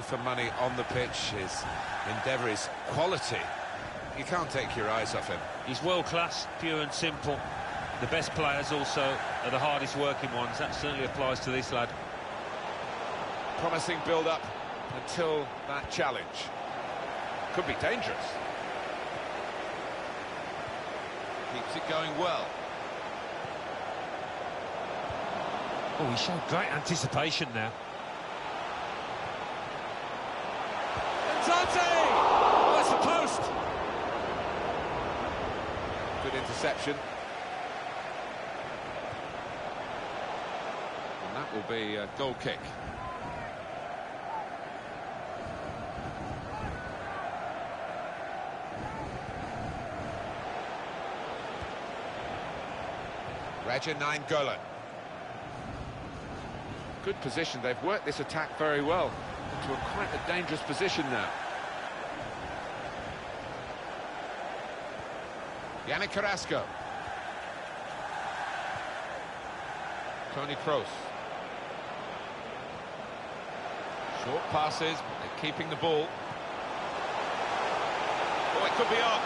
For money on the pitch, his endeavour is quality. You can't take your eyes off him. He's world-class, pure and simple. The best players also are the hardest working ones. That certainly applies to this lad. Promising build-up until that challenge. Could be dangerous. Keeps it going well. Oh, he showed great anticipation now. Oh, it's the post. Good interception. And that will be a goal kick. Raja Nainggolan. Good position. They've worked this attack very well into quite a dangerous position now. Yannick Carrasco. Toni Kroos. Short passes, they're keeping the ball. Oh, it could be on.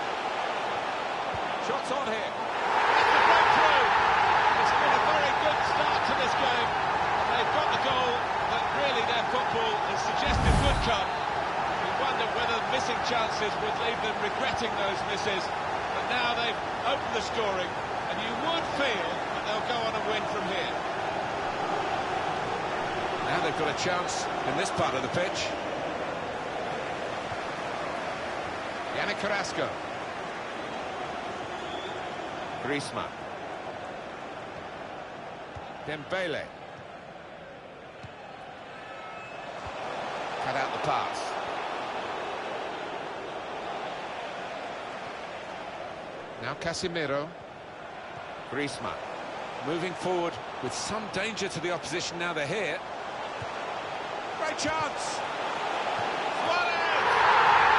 Shots on here. It's a breakthrough. It's been a very good start to this game. They've got the goal that really their football has suggested would come. We wondered whether missing chances would leave them regretting those misses. But now they've opened the scoring, and you would feel that they'll go on and win from here. Now they've got a chance in this part of the pitch. Yannick Carrasco. Griezmann. Dembele. Cut out the pass. Now Casemiro. Griezmann. Moving forward with some danger to the opposition now they're here. Great chance! Suarez!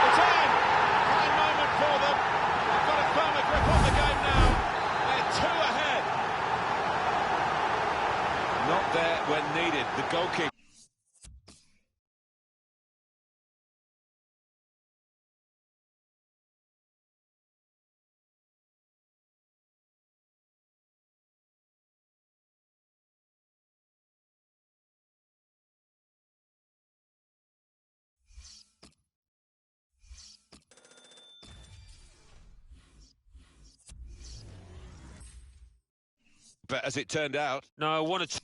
It's in! Fine moment for them. They've got a firmer grip on the game now. They're two ahead. Not there when needed. The goal kick. But as it turned out... No, one or two...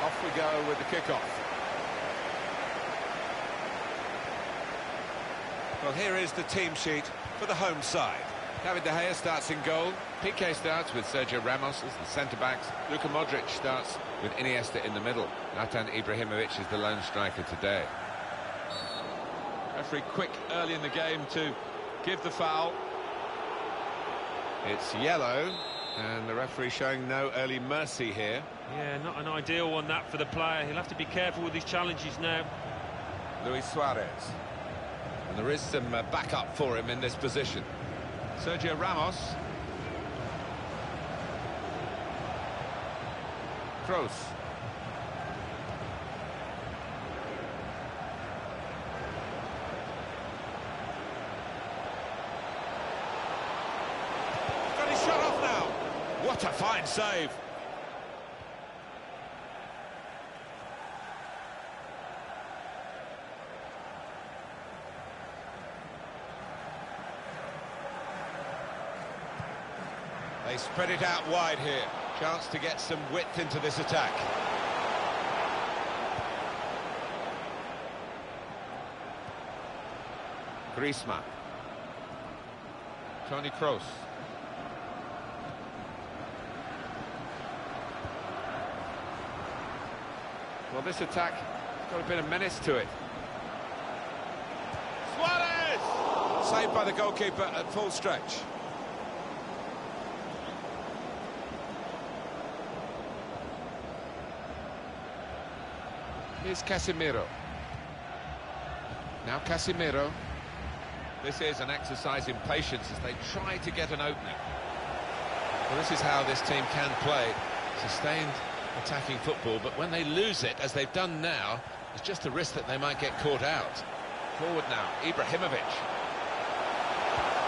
Off we go with the kickoff. Well, here is the team sheet for the home side. David De Gea starts in goal. Piqué starts with Sergio Ramos as the centre-backs. Luka Modric starts with Iniesta in the middle. Zlatan Ibrahimovic is the lone striker today. Referee quick early in the game to give the foul. It's yellow. And the referee showing no early mercy here. Yeah, not an ideal one, that, for the player. He'll have to be careful with his challenges now. Luis Suarez. And there is some backup for him in this position. Sergio Ramos. Kroos. Got his shot off now. What a fine save. They spread it out wide here. Chance to get some width into this attack. Griezmann. Toni Kroos. Well, this attack has got a bit of menace to it. Suarez! Saved by the goalkeeper at full stretch. Here's Casemiro. Now Casemiro. This is an exercise in patience as they try to get an opening. Well, this is how this team can play. Sustained attacking football, but when they lose it, as they've done now, it's just a risk that they might get caught out. Forward now, Ibrahimovic.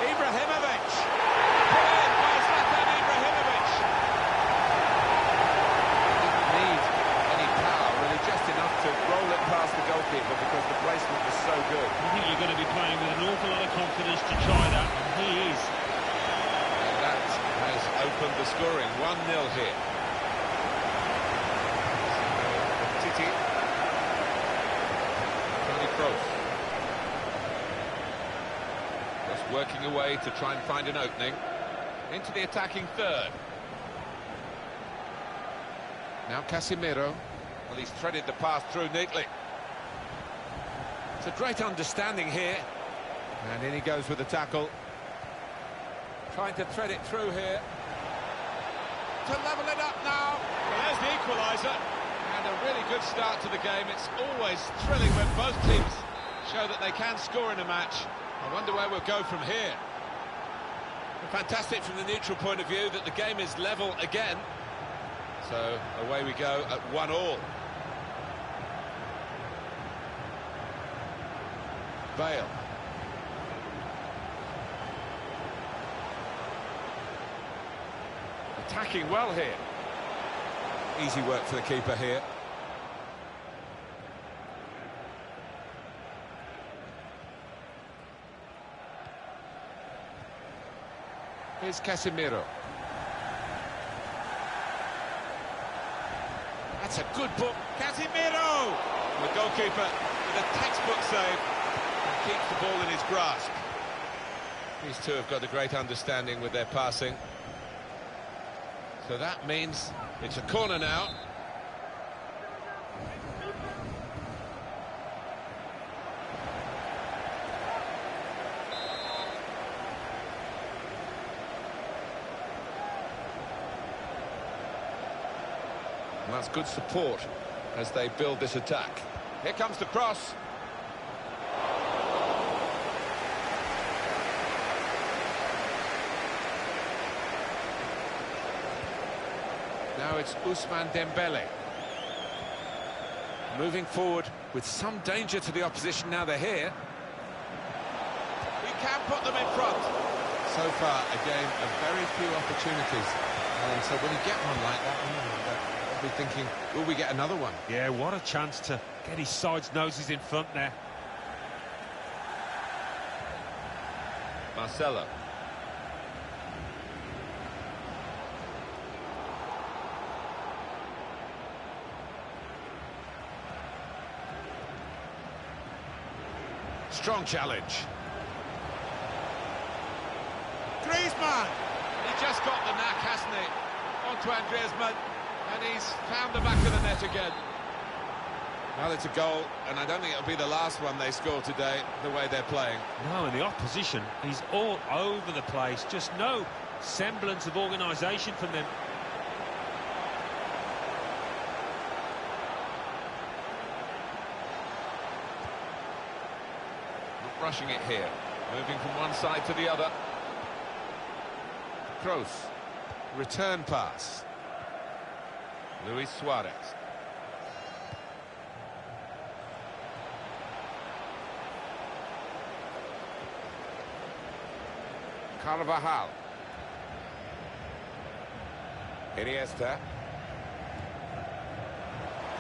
Ibrahimovic! Brilliant by Zlatan Ibrahimovic! Didn't need any power, really just enough to roll it past the goalkeeper because the placement was so good. I think you're going to be playing with an awful lot of confidence to try that, and he is. And that has opened the scoring, 1-0 here. Titi. Toni Kroos. Just working away to try and find an opening. Into the attacking third. Now Casemiro. Well, he's threaded the pass through neatly. It's a great understanding here. And in he goes with the tackle. Trying to thread it through here. To level it up now. Well, there's the equaliser. And a really good start to the game. It's always thrilling when both teams show that they can score in a match. I wonder where we'll go from here. Fantastic from the neutral point of view that the game is level again. So away we go at 1-1. Bale. Attacking well here. Easy work for the keeper here. Here's Casemiro. That's a good book. Casemiro! The goalkeeper with a textbook save and keeps the ball in his grasp. These two have got a great understanding with their passing. So that means it's a corner now. And that's good support as they build this attack. Here comes the cross. Now it's Ousmane Dembele. Moving forward with some danger to the opposition now they're here. We can put them in front. So far, a game of very few opportunities. And so when you get one like that, you'll be thinking, will we get another one? Yeah, what a chance to get his sides noses in front there. Marcelo. Strong challenge. Griezmann! He just got the knack, hasn't he? Antoine Griezmann, and he's found the back of the net again. Well, it's a goal, and I don't think it'll be the last one they score today, the way they're playing. No, and the opposition, he's all over the place. Just no semblance of organisation from them. rushing it here, moving from one side to the other. Kroos, return pass. Luis Suarez. Carvajal. Iniesta.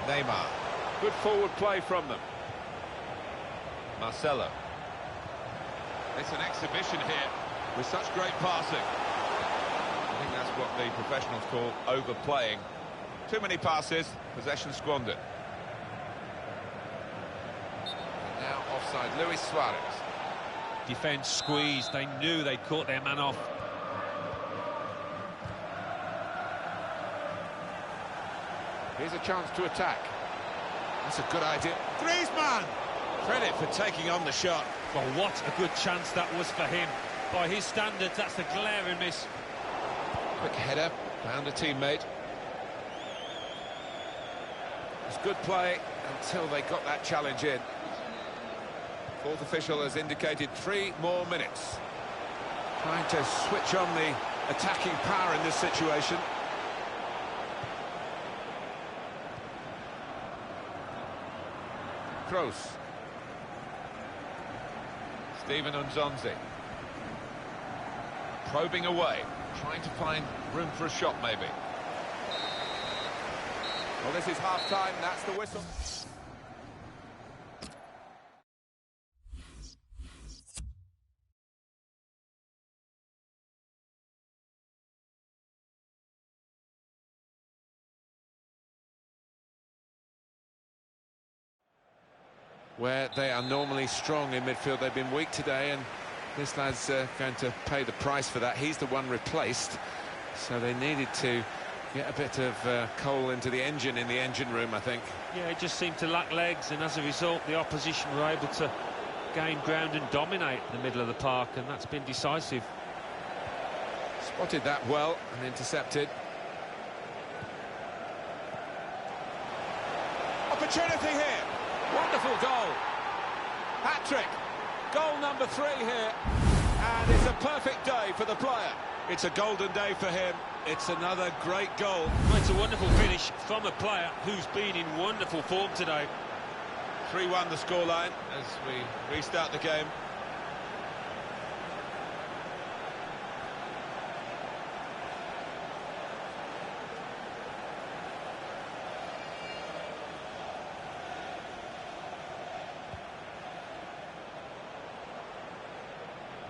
Neymar. Good forward play from them. Marcelo. It's an exhibition here with such great passing. I think that's what the professionals call overplaying. Too many passes, possession squandered. And now offside, Luis Suarez. Defence squeezed, they knew they'd caught their man off. Here's a chance to attack. That's a good idea. Griezmann! Credit for taking on the shot. Well, what a good chance that was for him. By his standards, that's a glaring miss. Quick header, found a teammate. It's good play until they got that challenge in. Fourth official has indicated 3 more minutes. Trying to switch on the attacking power in this situation. Kroos. Steven Nzonzi. Probing away, trying to find room for a shot maybe. Well, this is half-time, that's the whistle. Where they are normally strong in midfield, they've been weak today, and this lad's going to pay the price for that. He's the one replaced, so they needed to get a bit of coal into the engine in the engine room, I think. Yeah, it just seemed to lack legs, and as a result, the opposition were able to gain ground and dominate the middle of the park, and that's been decisive. Spotted that well and intercepted. Opportunity here. Wonderful goal. Hat-trick. Goal number 3 here. And it's a perfect day for the player. It's a golden day for him. It's another great goal. Well, it's a wonderful finish from a player who's been in wonderful form today. 3-1 the scoreline as we restart the game.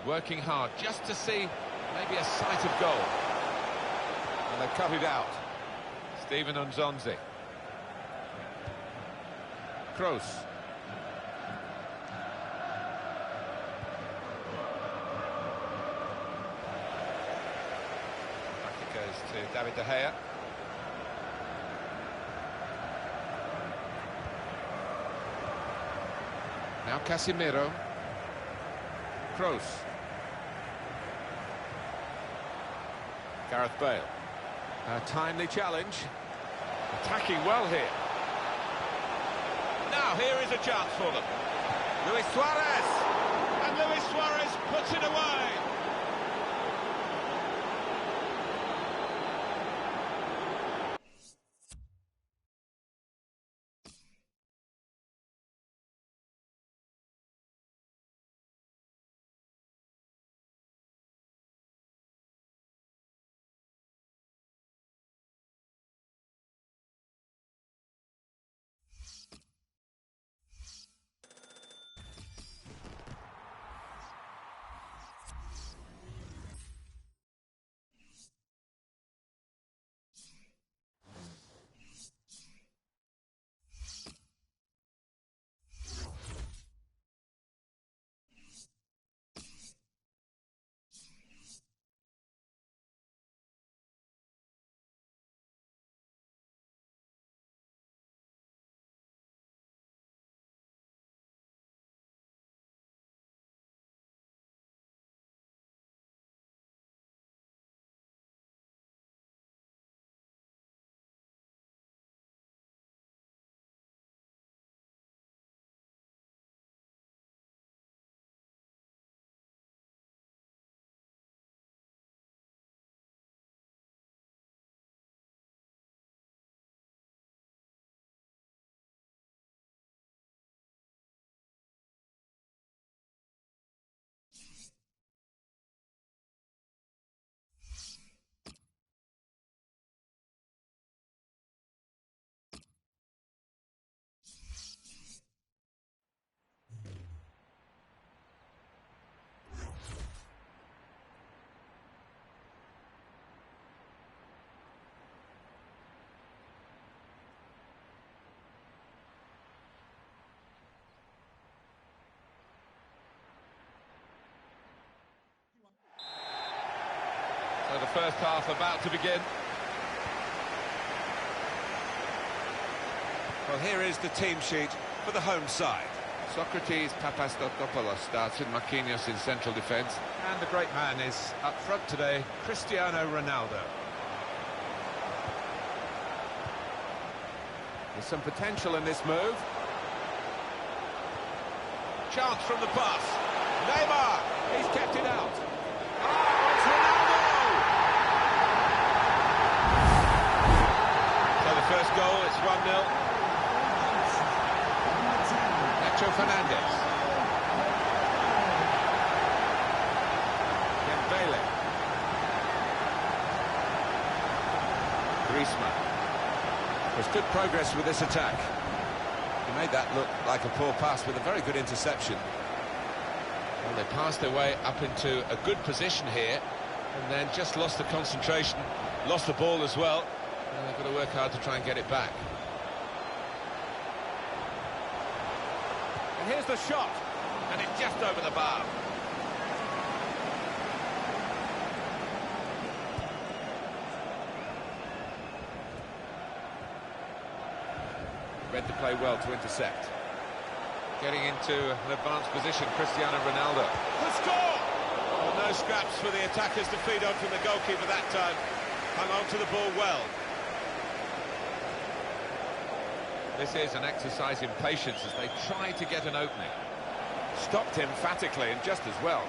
Working hard just to see maybe a sight of goal. And they've cut it out. Steven Nzonzi. Kroos. Back it goes to David De Gea. Now Casemiro. Kroos. Gareth Bale. A timely challenge. Attacking well here. Now here is a chance for them. Luis Suarez. And Luis Suarez puts it away. So the first half about to begin. Well, here is the team sheet for the home side. Socrates Papastotopoulos starts with Marquinhos in central defence. And the great man is up front today, Cristiano Ronaldo. There's some potential in this move. Chance from the pass. Neymar, he's kept it out. Oh, it's Ronaldo! So the first goal, it's 1-0. Nacho Fernandez. Dembele. Griezmann. There's good progress with this attack. He made that look like a poor pass with a very good interception. Well, they passed their way up into a good position here and then just lost the concentration, lost the ball as well. And they've got to work hard to try and get it back. And here's the shot, and it's just over the bar. Read the play well to intercept. Getting into an advanced position, Cristiano Ronaldo. The score! Well, no scraps for the attackers to feed on from the goalkeeper that time. Hung on to the ball well. This is an exercise in patience as they try to get an opening. Stopped emphatically and just as well.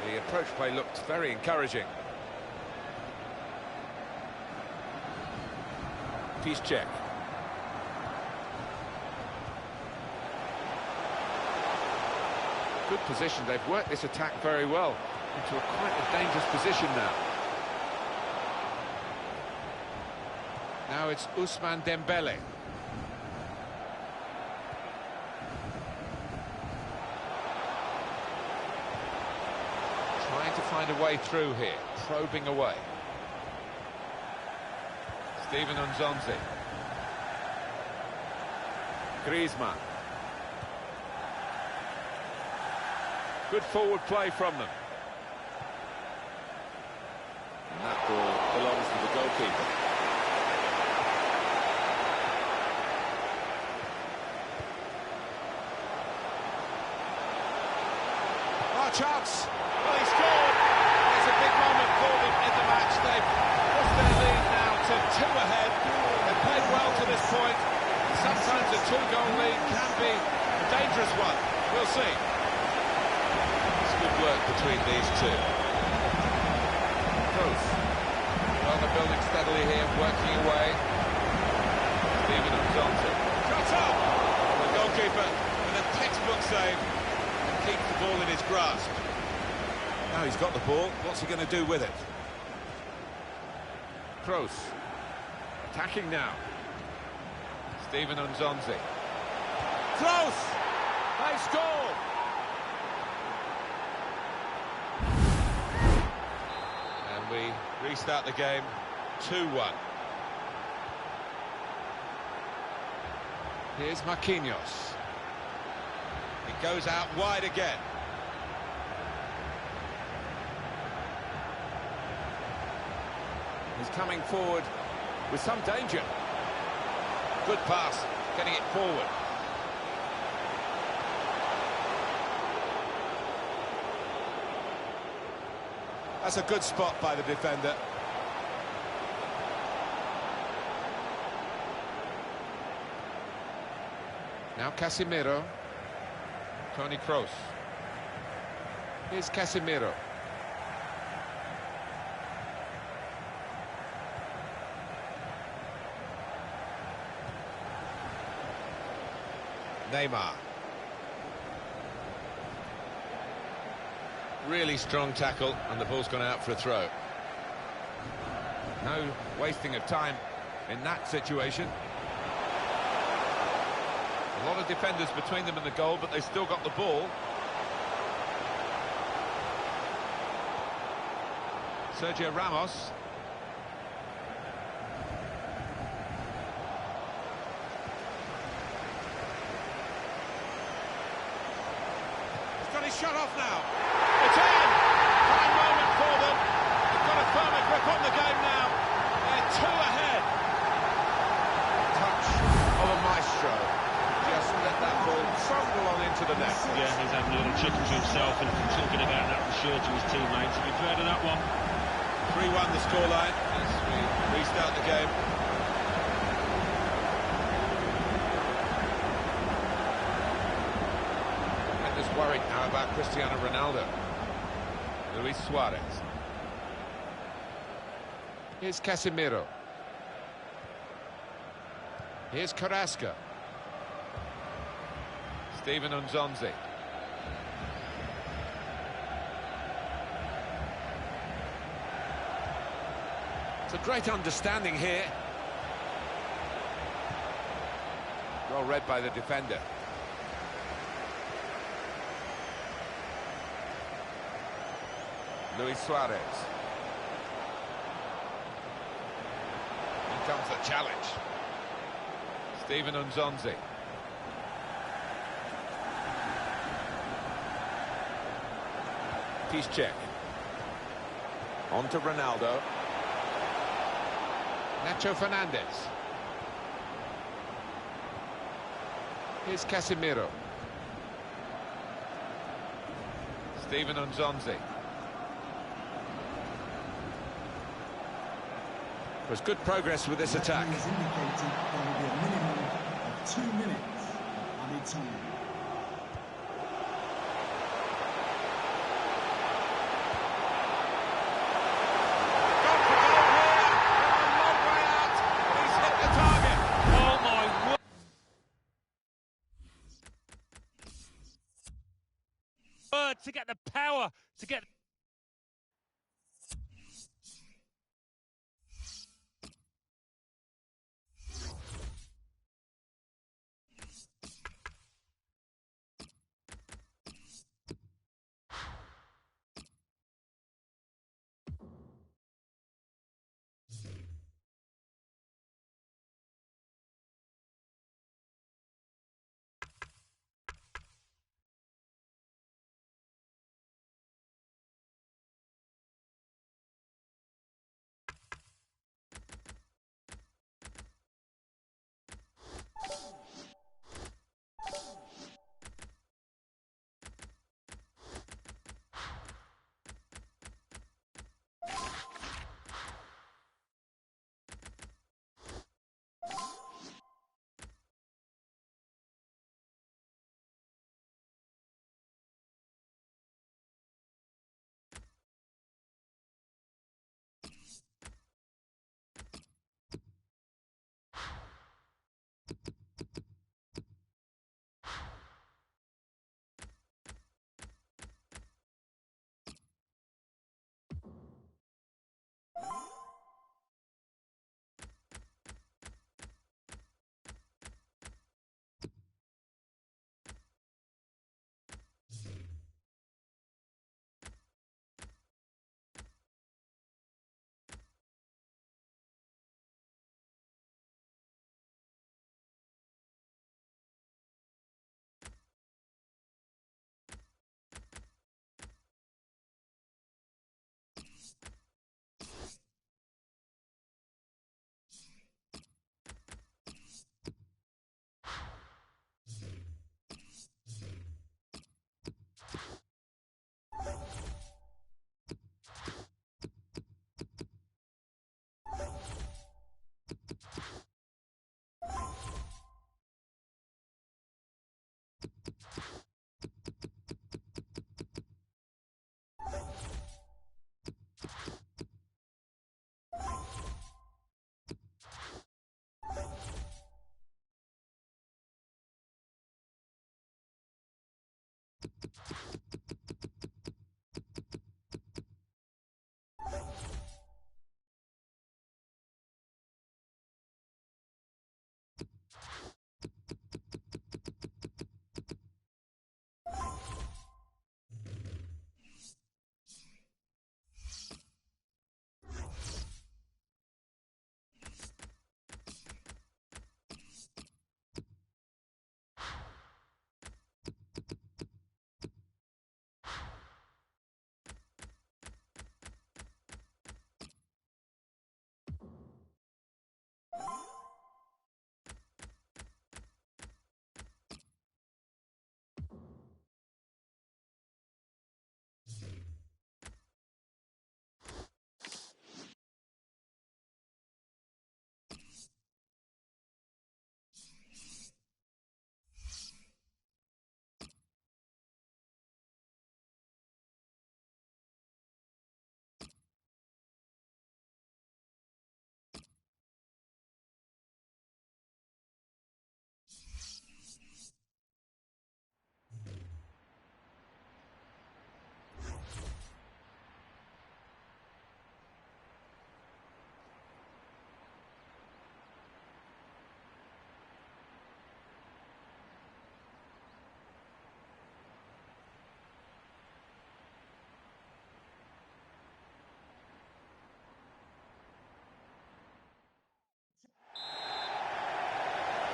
The approach play looked very encouraging. Piszczek. Good position. They've worked this attack very well into quite a dangerous position now. Now it's Ousmane Dembele. Trying to find a way through here, probing away. Steven Nzonzi. Griezmann. Good forward play from them. And that ball belongs to the goalkeeper. Oh, chance! Well, he scored! It's a big moment for them in the match. They've pushed their lead now to 2 ahead. They've played well to this point. Sometimes a 2-goal lead can be a dangerous one. We'll see. Good work between these two. Close. Well, they're building steadily here, working away. Steven Nzonzi. Shots up! The goalkeeper with a textbook save and keeps the ball in his grasp. Now he's got the ball, what's he going to do with it? Kroos. Attacking now. Steven Nzonzi. Close! They score! We restart the game 2-1. Here's Marquinhos. He goes out wide again. He's coming forward with some danger. Good pass, getting it forward. That's a good spot by the defender. Now Casemiro. Toni Kroos. Here's Casemiro. Neymar. Really strong tackle, and the ball's gone out for a throw. No wasting of time in that situation. A lot of defenders between them and the goal, but they still got the ball. Sergio Ramos. He's got his shot off now. It's in! Fine moment for them. They've got a firmer grip on that one. 3-1 the scoreline as we restart the game. And there's worried now about Cristiano Ronaldo. Luis Suarez. Here's Casemiro. Here's Carrasco. Steven Nzonzi. It's a great understanding here. Well read by the defender. Luis Suarez. Here comes the challenge. Steven Nzonzi. Piszczek. On to Ronaldo. Nacho Fernandez. Here's Casemiro. Steven Nzonzi. There's good progress with this attack. Has indicated there will be a minimum of 2 minutes added time. To get the power, to get...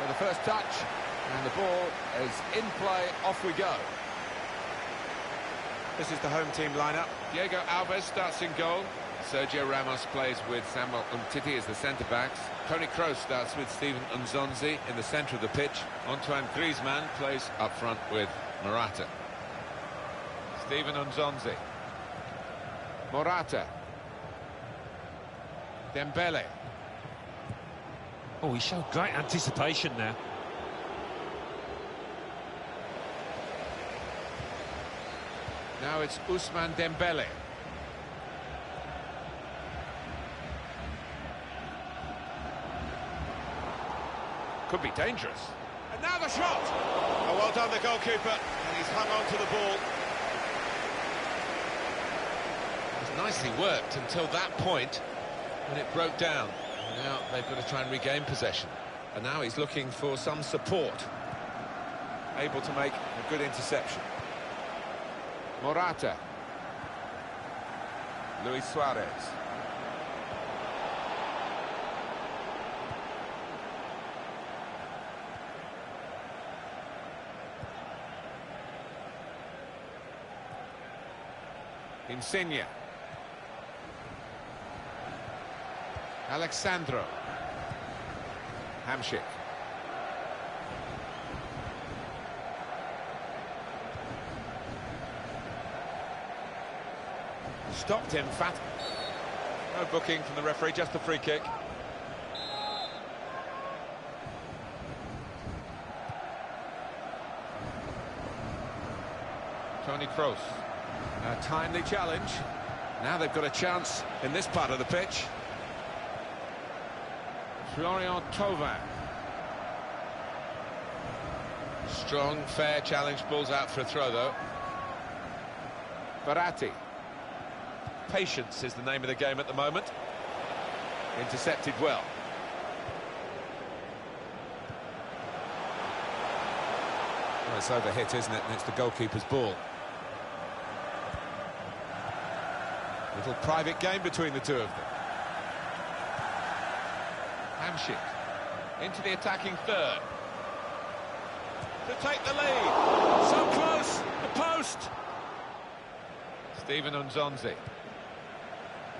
For the first touch, and the ball is in play, off we go. This is the home team lineup. Diego Alves starts in goal. Sergio Ramos plays with Samuel Umtiti as the centre-backs. Toni Kroos starts with Steven Nzonzi in the centre of the pitch. Antoine Griezmann plays up front with Morata. Steven Nzonzi. Morata. Dembele. Oh, he showed great anticipation there. Now it's Ousmane Dembele. Could be dangerous. And now the shot! Oh, well done, the goalkeeper. And he's hung on to the ball. It's nicely worked until that point when it broke down. Now they've got to try and regain possession. And now he's looking for some support. Able to make a good interception. Morata. Luis Suarez. Insigne. Alexandro. Hamšík. Stopped him, fat. No booking from the referee, just the free kick. Toni Kroos. A timely challenge. Now they've got a chance in this part of the pitch. Florian Thauvin. Strong, fair challenge, balls out for a throw though. Verratti. Patience is the name of the game at the moment. Intercepted well. Well, it's overhit, isn't it? And it's the goalkeeper's ball. Little private game between the two of them. Hamšík into the attacking third. To take the lead. So close. The post. Steven Nzonzi.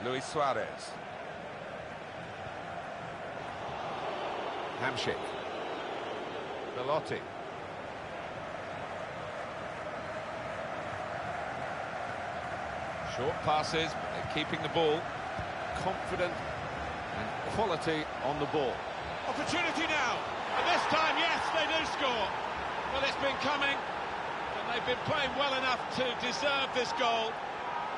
Luis Suarez. Hamšík. Belotti. Short passes, but they're keeping the ball. Confident and quality on the ball. Opportunity now. And this time, yes, they do score. Well, it's been coming. And they've been playing well enough to deserve this goal.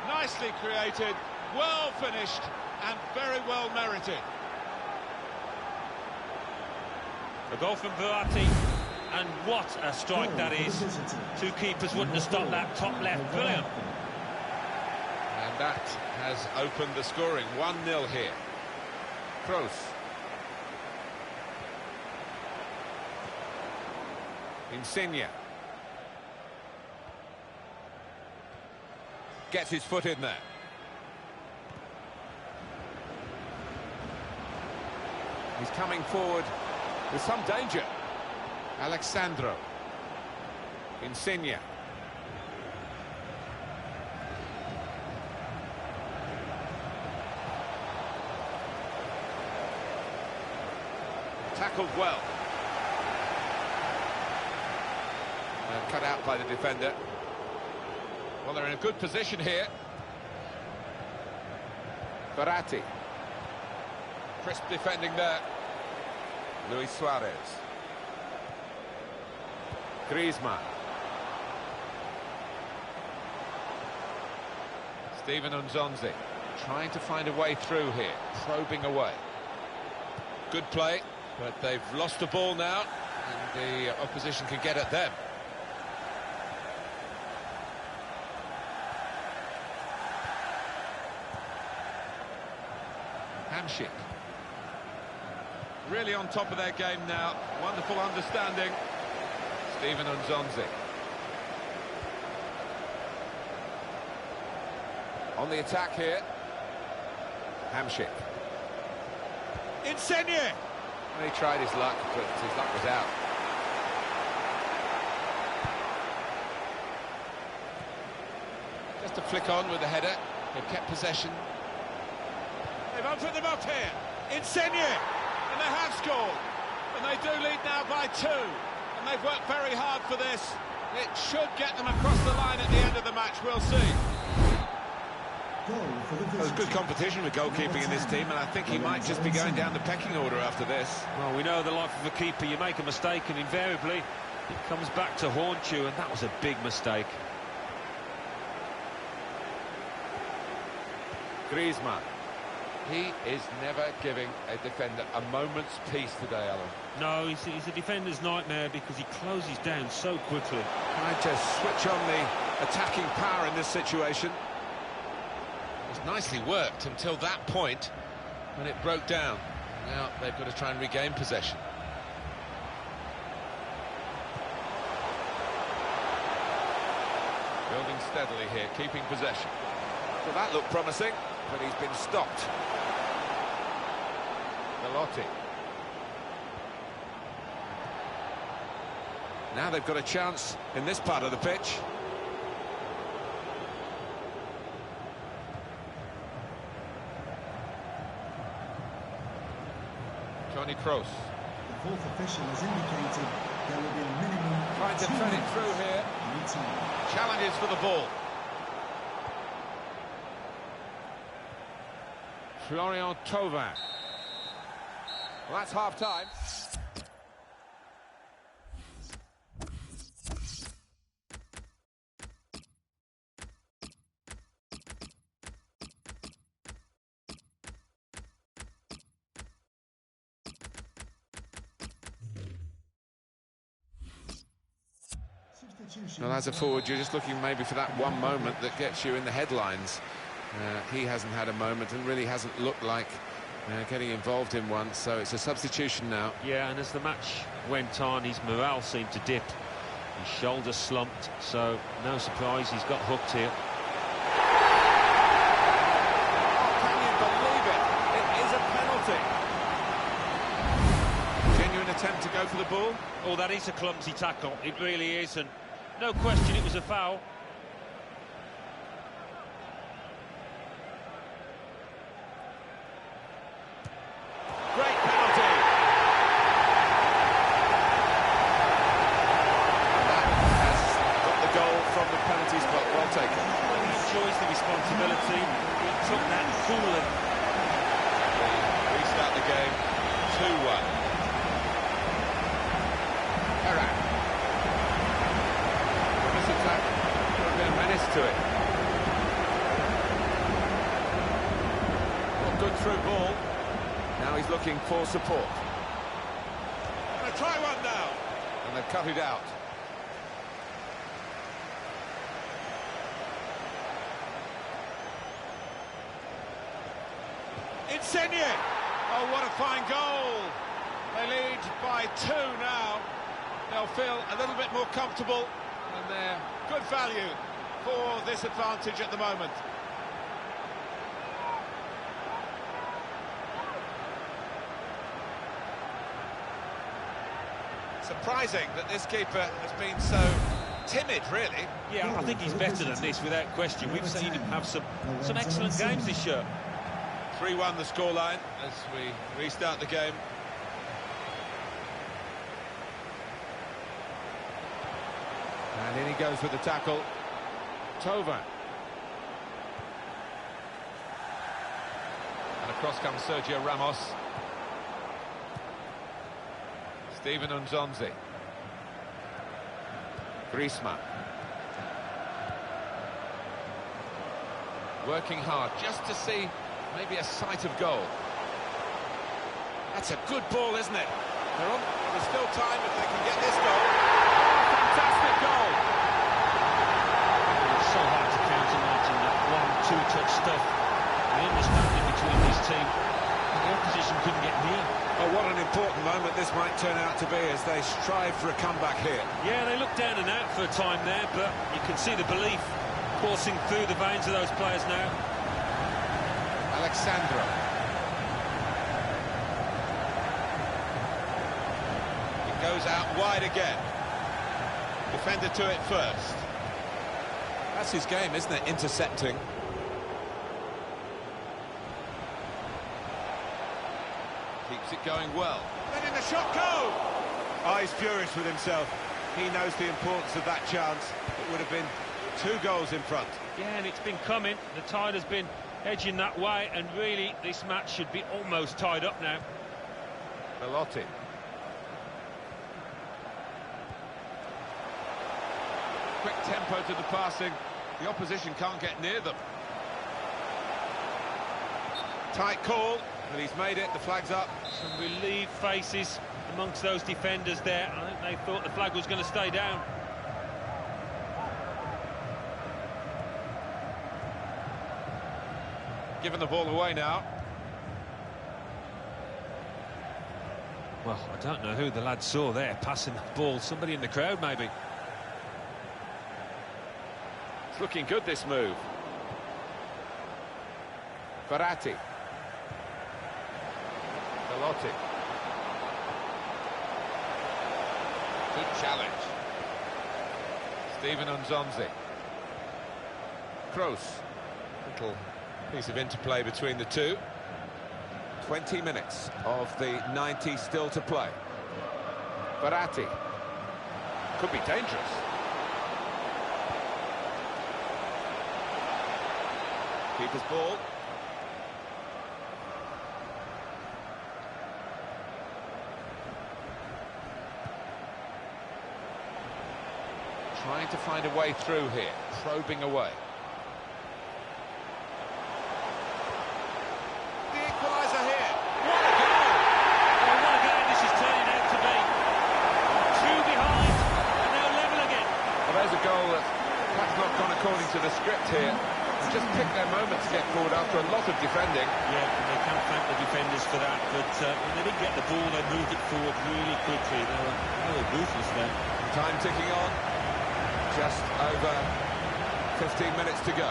Nicely created, well finished, and very well merited. A goal from Verratti, and what a strike that is. Two keepers wouldn't have stopped that top left. Brilliant. And that has opened the scoring. 1-0 here. Kroos. Insigne. Gets his foot in there. He's coming forward with some danger. Alexandro. Insigne. Tackled well. And cut out by the defender. Well, they're in a good position here. Verratti. Crisp defending there. Luis Suarez. Griezmann. Steven Nzonzi trying to find a way through here, probing away. Good play, but they've lost the ball now, and the opposition can get at them. Hamšík. Really on top of their game now. Wonderful understanding. Steven Nzonzi. On the attack here. Hamšík. Insigne! He tried his luck, but his luck was out. Just to flick on with the header. They've kept possession. They've opened them up here. Insigne, and they have scored. And they do lead now by 2. And they've worked very hard for this. It should get them across the line at the end of the match. We'll see. There's good competition with goalkeeping in this team, and I think he might just be going down the pecking order after this. Well, we know the life of a keeper. You make a mistake, and invariably it comes back to haunt you, and that was a big mistake. Griezmann. He is never giving a defender a moment's peace today, Alan. No, he's a defender's nightmare because he closes down so quickly. Can I just switch on the attacking power in this situation? It was nicely worked until that point when it broke down. Now they've got to try and regain possession. Building steadily here, keeping possession. Well, that looked promising, but he's been stopped. Velotti. Now they've got a chance in this part of the pitch. Toni Kroos. The fourth official has indicated there will be a minimum of Trying to 2 thread it minutes through here. anytime. Challenges for the ball. Florian Thauvin. Well, that's half-time. Well, as a forward, you're just looking maybe for that one moment that gets you in the headlines. He hasn't had a moment and really hasn't looked like getting involved in one, so it's a substitution now. Yeah, and as the match went on, his morale seemed to dip. His shoulder slumped, so no surprise he's got hooked here. Can you believe it? It is a penalty. Genuine attempt to go for the ball. Oh, that is a clumsy tackle, it really is, and no question it was a foul. Great penalty. That has got the goal from the penalty spot. Well taken. Well, he enjoys the responsibility. He took that coolly. Restart the game. 2-1. Herrera. This attack could have been a menace to it. Well, good through ball. Now he's looking for support. Gonna try one now. And they've cut it out. Insigne. Oh, what a fine goal. They lead by 2 now. They'll feel a little bit more comfortable, and they're good value for this advantage at the moment. Surprising that this keeper has been so timid, really. Yeah, I think he's better than this, without question. We've seen him have some excellent games this year. 3-1 the scoreline as we restart the game. And in he goes with the tackle. Thauvin. And across comes Sergio Ramos. Steven Unzonzi. Griezmann. Working hard just to see maybe a sight of goal. That's a good ball, isn't it? There's still time if they can get this goal. Oh, fantastic goal! It's so hard to counter, Martin, that 1-2 touch stuff. The understanding between this team, and the opposition couldn't get near. Oh, what an important moment this might turn out to be as they strive for a comeback here. Yeah, they look down and out for a time there, but you can see the belief coursing through the veins of those players now. Alexandro. Goes out wide again. Defender to it first. That's his game, isn't it? Intercepting. Keeps it going well. Letting the shot go! Oh, he's furious with himself. He knows the importance of that chance. It would have been 2 goals in front. Yeah, and it's been coming. The tide has been edging that way, and really, this match should be almost tied up now. Belotti. Quick tempo to the passing. The opposition can't get near them. Tight call, but he's made it. The flag's up. Some relieved faces amongst those defenders there. I think they thought the flag was going to stay down. Giving the ball away now. Well, I don't know who the lad saw there passing the ball. Somebody in the crowd, maybe. It's looking good, this move. Verratti. Belotti. Good challenge. Steven Unzonzi. Kroos. Little piece of interplay between the two. 20 minutes of the 90 still to play. Verratti. Could be dangerous. Keeper's ball. Trying to find a way through here, probing away. The equaliser here. What a goal! Oh, what a game this is turning out to be. 2 behind, and now level again. Well, there's a goal that's perhaps not gone according to the script here. They just picked their moment to get forward after a lot of defending. Yeah, and they can't thank the defenders for that, but when they did get the ball, they moved it forward really quickly. They were ruthless there. Time ticking on. Just over 15 minutes to go.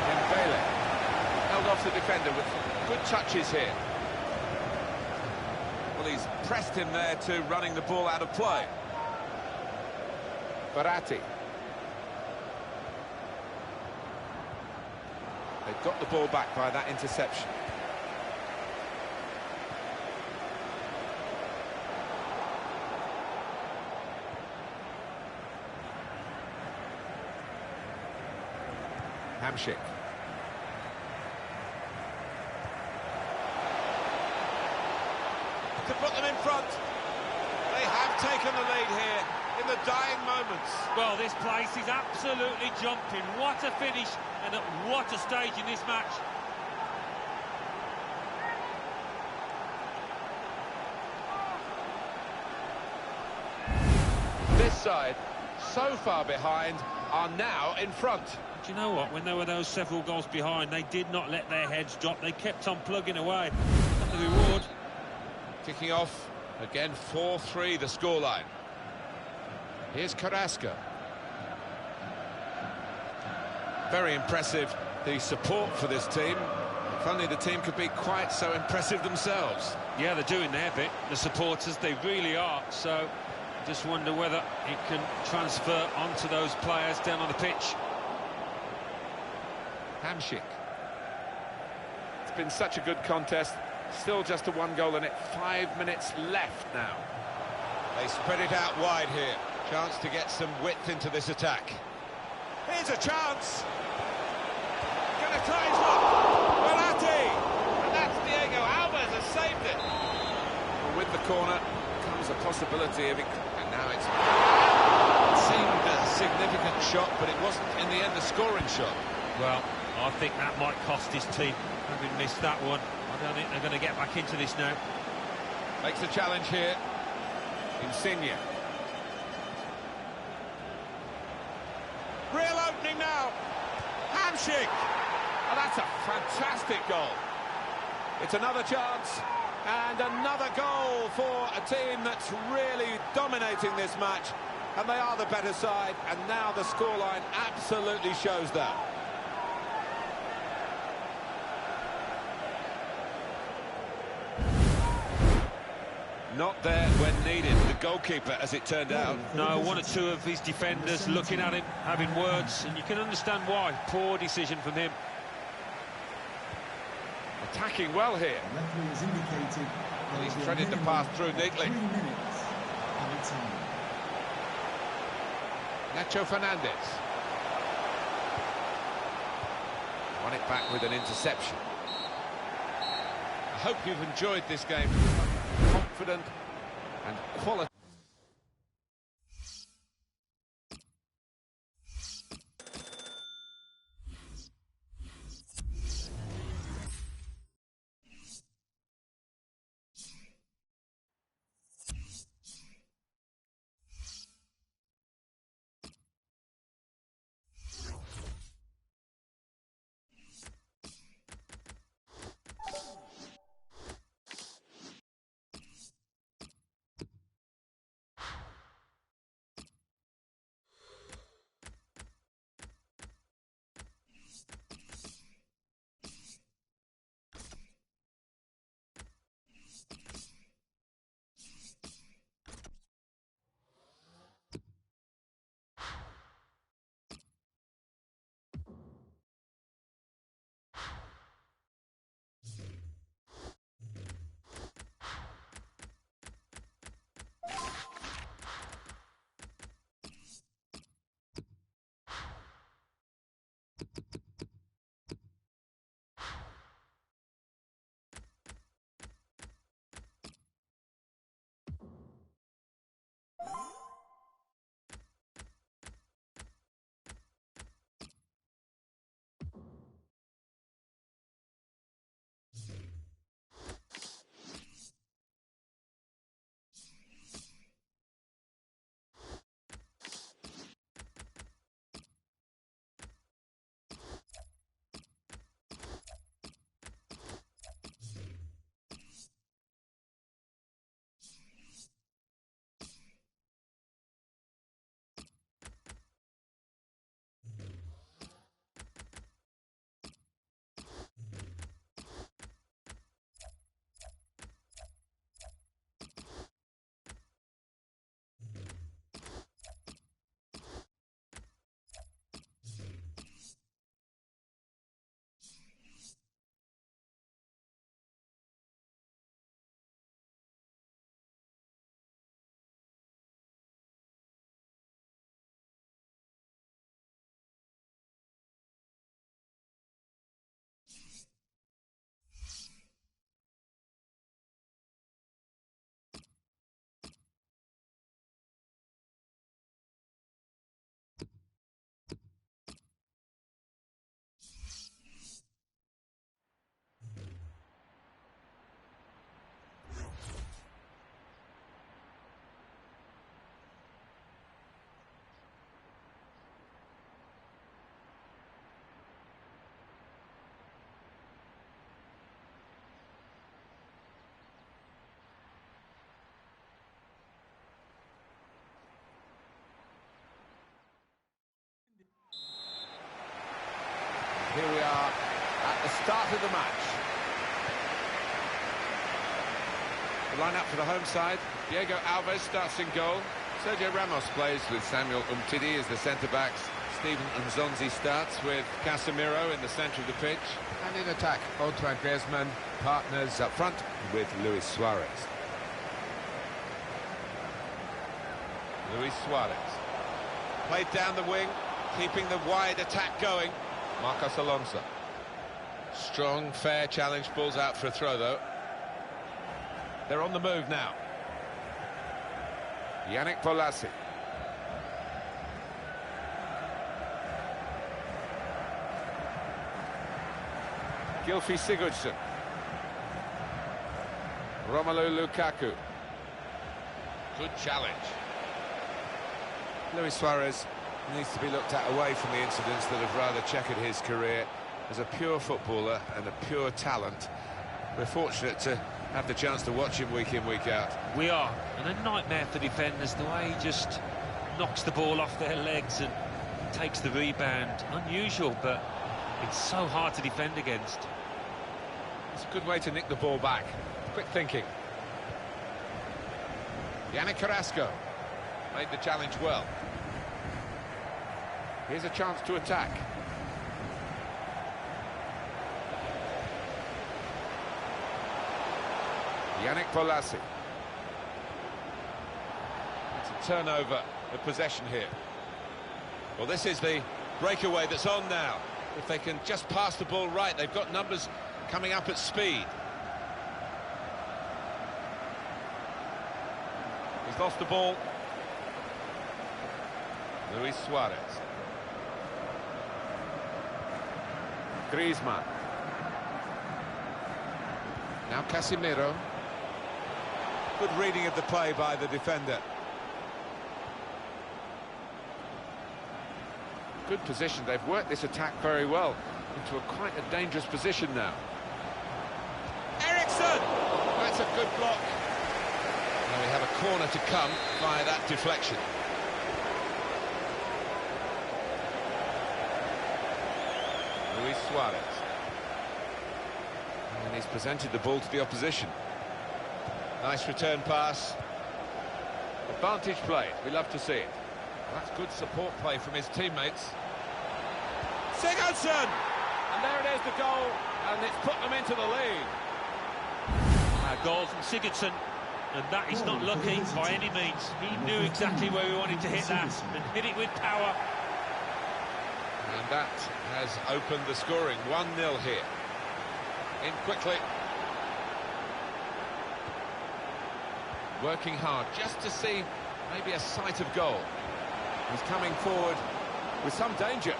Dembele held off the defender with some good touches here. Well, he's pressed him there to running the ball out of play. Verratti. They've got the ball back by that interception. Hamšík. To put them in front. They have taken the lead here in the dying moments. Well, this place is absolutely jumping. What a finish, and at what a stage in this match. This side, so far behind, are now in front. Do you know what? When there were those several goals behind, they did not let their heads drop. They kept on plugging away. And the reward. Kicking off, again 4-3 the scoreline. Here's Carrasco. Very impressive, the support for this team. If only the team could be quite so impressive themselves. Yeah, they're doing their bit. The supporters, they really are. So, just wonder whether it can transfer onto those players down on the pitch. Hamšík. It's been such a good contest. Still just a 1-goal in it. 5 minutes left now. They spread it out wide here. Chance to get some width into this attack. Here's a chance. Gonna try his luck. Verratti. And that's Diego Alves has saved it. Well, with the corner comes a possibility of it. And now it's... It seemed a significant shot, but it wasn't in the end a scoring shot. Well, I think that might cost his team, having missed that one. I don't think they're going to get back into this now. Makes a challenge here. Insigne. Real opening now. Hamšík. Oh, that's a fantastic goal. It's another chance and another goal for a team that's really dominating this match. And they are the better side, and now the scoreline absolutely shows that. Not there when needed. The goalkeeper, as it turned out. No, one or two of his defenders looking at him, having words, and you can understand why. Poor decision from him. Attacking well here. The referee has indicated And he's there will be a threaded the minimum pass through of neatly. 3 minutes added time. Nacho Fernandez. Won it back with an interception. I hope you've enjoyed this game. Confident and quality. Here we are at the start of the match. The line-up for the home side. Diego Alves starts in goal. Sergio Ramos plays with Samuel Umtiti as the centre-backs. Steven Nzonzi starts with Casemiro in the centre of the pitch. And in attack, Antoine Griezmann partners up front with Luis Suarez. Luis Suarez. Played down the wing, keeping the wide attack going. Marcos Alonso. Strong, fair challenge, balls out for a throw, though. They're on the move now. Yannick Bolasie. Gylfi Sigurdsson. Romelu Lukaku. Good challenge. Luis Suarez needs to be looked at away from the incidents that have rather checkered his career. As a pure footballer and a pure talent, we're fortunate to have the chance to watch him week in, week out. We are, and a nightmare for defenders, the way he just knocks the ball off their legs and takes the rebound. Unusual, but it's so hard to defend against. It's a good way to nick the ball back. Quick thinking. Yannick Carrasco made the challenge well. Here's a chance to attack. Yannick Bolasie. It's a turnover of possession here. Well, this is the breakaway that's on now. If they can just pass the ball right, they've got numbers coming up at speed. He's lost the ball. Luis Suarez. Griezmann. Now Casemiro. Good reading of the play by the defender. Good position. They've worked this attack very well into quite a dangerous position now. Eriksson! That's a good block. Now we have a corner to come via that deflection. Luis Suarez. And he's presented the ball to the opposition. Nice return pass. Advantage play. We love to see it. That's good support play from his teammates. Sigurdsson! And there it is, the goal, and it's put them into the lead. A goal from Sigurdsson, and that is not lucky by any means. He knew exactly where he wanted to hit that, and hit it with power. And that has opened the scoring. 1-0 here. In quickly. Working hard just to see maybe a sight of goal. He's coming forward with some danger.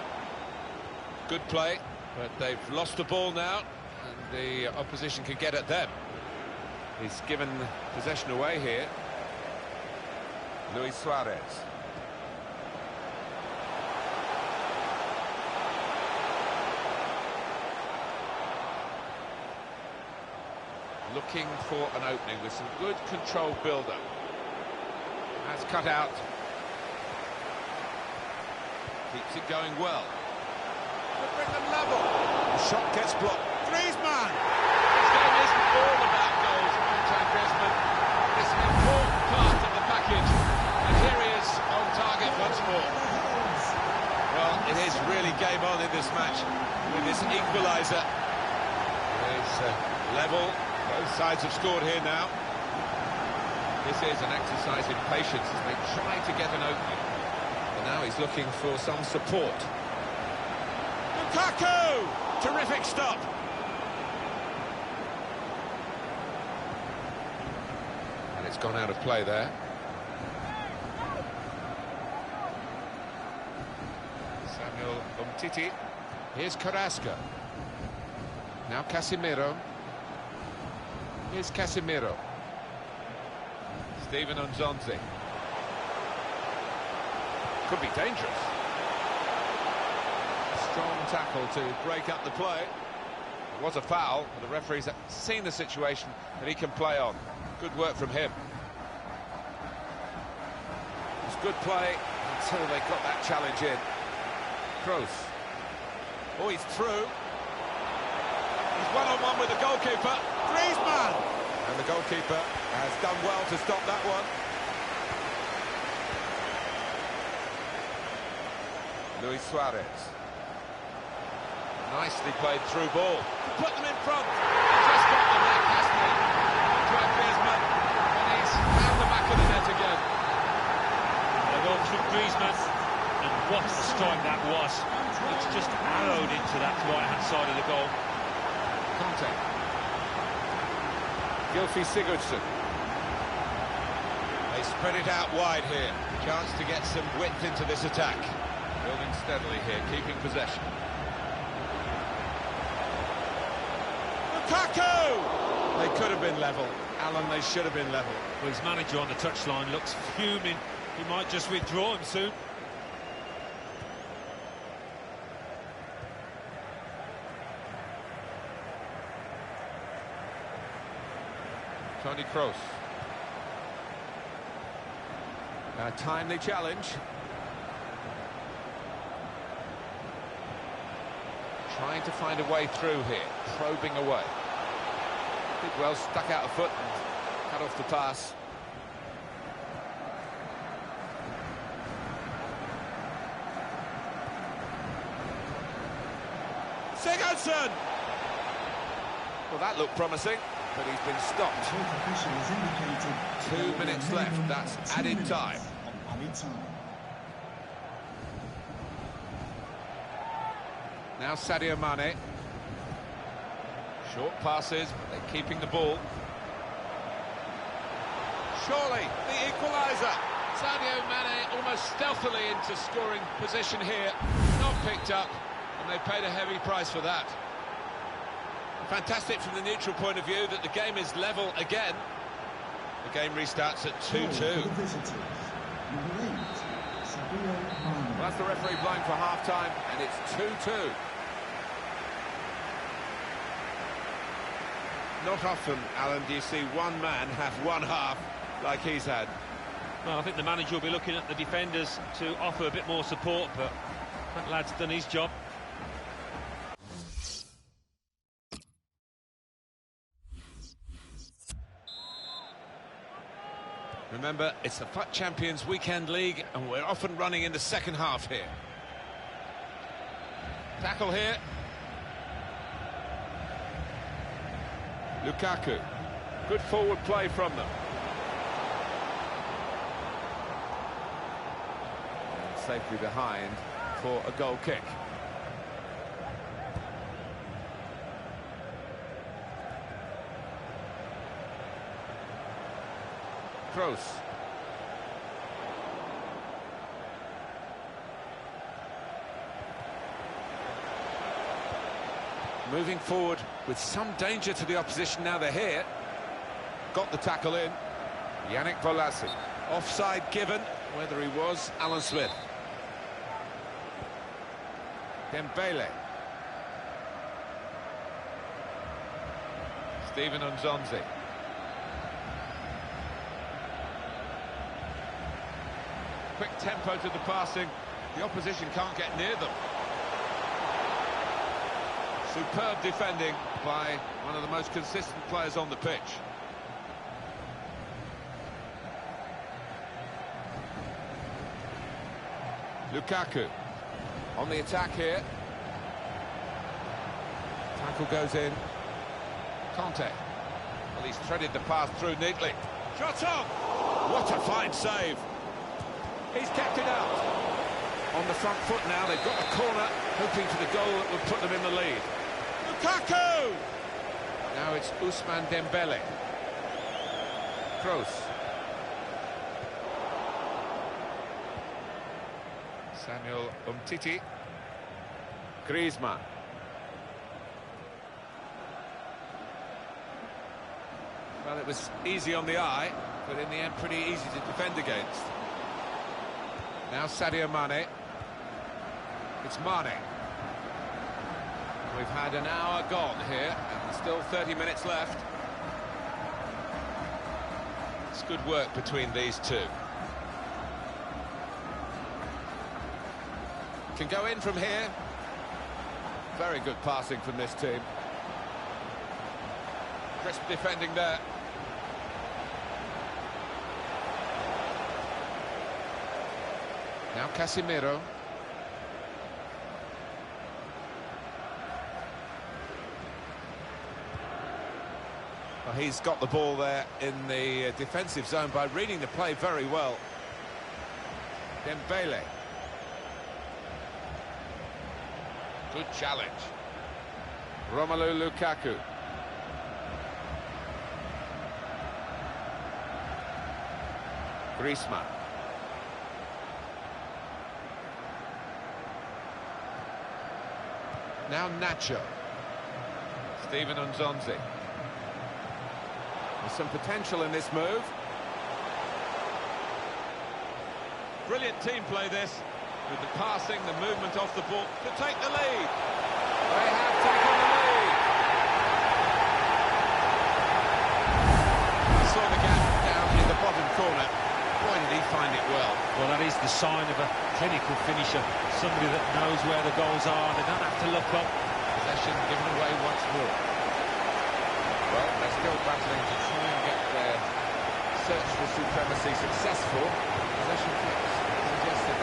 Good play, but they've lost the ball now, and the opposition can get at them. He's given possession away here. Luis Suarez. Looking for an opening with some good controlled build-up. That's cut out. Keeps it going well. Could bring them level. The shot gets blocked. Griezmann! This game isn't all about goals, Antoine Griezmann. It's an important part of the package. And here he is on target once more. Well, it is really game on in this match with this equaliser. It's level. Both sides have scored here now. This is an exercise in patience as they try to get an opening. But now he's looking for some support. Lukaku! Terrific stop. And it's gone out of play there. Samuel Umtiti. Here's Carrasco. Now Casemiro. Here's Casemiro. Steven Nzonzi. Could be dangerous. Strong tackle to break up the play. It was a foul, but the referee's seen the situation that he can play on. Good work from him. It's good play until they got that challenge in. Kroos. Oh, he's through. He's one-on-one with the goalkeeper. Griezmann! And the goalkeeper has done well to stop that one. Luis Suarez. Nicely played through ball. To put them in front. Just got the net, hasn't he? Antoine Griezmann. And he's found the back of the net again. A goal from Griezmann, and what a strike that was. It's just arrowed into that right-hand side of the goal. Contact. Gylfi Sigurdsson. They spread it out wide here. Chance to get some width into this attack. Building steadily here, keeping possession. Lukaku! They could have been level. Alan, they should have been level. Well, his manager on the touchline looks fuming. He might just withdraw him soon. Toni Kroos. A timely challenge. Trying to find a way through here, probing away. Bidwell stuck out a foot and cut off the pass. Sigurdsson! Well, that looked promising, but he's been stopped. 2 minutes left, that's added time. Now Sadio Mane. Short passes, but they're keeping the ball. Surely, the equaliser. Sadio Mane almost stealthily into scoring position here. Not picked up, and they paid a heavy price for that. Fantastic from the neutral point of view that the game is level again. The game restarts at 2-2. Well, that's the referee blowing for half-time, and it's 2-2. Not often, Alan, do you see one man have one half like he's had. Well, I think the manager will be looking at the defenders to offer a bit more support, but that lad's done his job. Remember, it's the FUT Champions Weekend League, and we're off and running in the second half here. Tackle here. Lukaku. Good forward play from them. And safely behind for a goal kick. Kroos. Moving forward with some danger to the opposition now they're here. Got the tackle in. Yannick Bolasie. Offside given, whether he was Alan Smith. Dembele. Steven Nzonzi. Quick tempo to the passing. The opposition can't get near them. Superb defending by one of the most consistent players on the pitch. Lukaku on the attack here. Tackle goes in. Conte. Well, he's threaded the pass through neatly. Shot on! What a fine save. He's kept it out. On the front foot now, they've got the corner, hoping for the goal that would put them in the lead. Lukaku! Now it's Ousmane Dembele. Kroos. Samuel Umtiti. Griezmann. Well, it was easy on the eye, but in the end pretty easy to defend against. Now Sadio Mane. It's Mane. We've had an hour gone here, and still 30 minutes left. It's good work between these two. Can go in from here. Very good passing from this team. Crisp defending there. Now Casemiro. Well, he's got the ball there in the defensive zone by reading the play very well. Dembele. Good challenge. Romelu Lukaku. Griezmann. Now Nacho. Steven Nzonzi. There's some potential in this move. Brilliant team play this, with the passing, the movement off the ball to take the lead. They have taken the lead. He saw the gap down in the bottom corner. Boy, did he find it well. Well, that is the sign of a clinical finisher, somebody that knows where the goals are. They don't have to look up. Possession given away once more. Well, they're still battling to try and get their search for supremacy successful. Possession flips suggested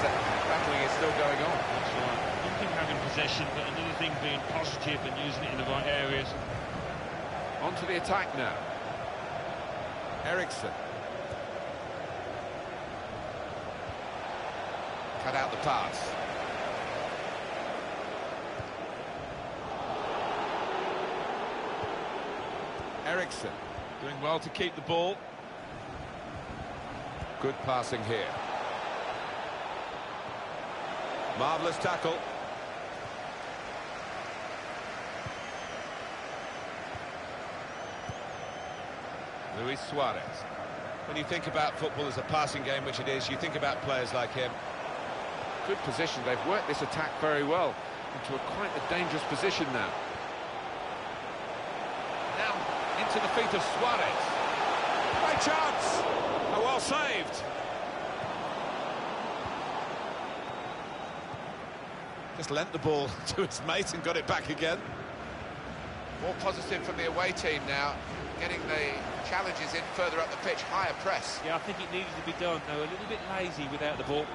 that battling is still going on. That's right. One thing having possession, but another thing being positive and using it in the right areas. On to the attack now. Ericsson. Cut out the pass. Ericsson Doing well to keep the ball. Good passing here. Marvellous tackle. Luis Suarez. When you think about football as a passing game, which it is, you think about players like him. Good position. They've worked this attack very well into quite a dangerous position now. Now into the feet of Suarez. Great chance! Oh, well saved. Just lent the ball to his mate and got it back again. More positive from the away team now, getting the challenges in further up the pitch, higher press. Yeah, I think it needed to be done. They were a little bit lazy without the ball.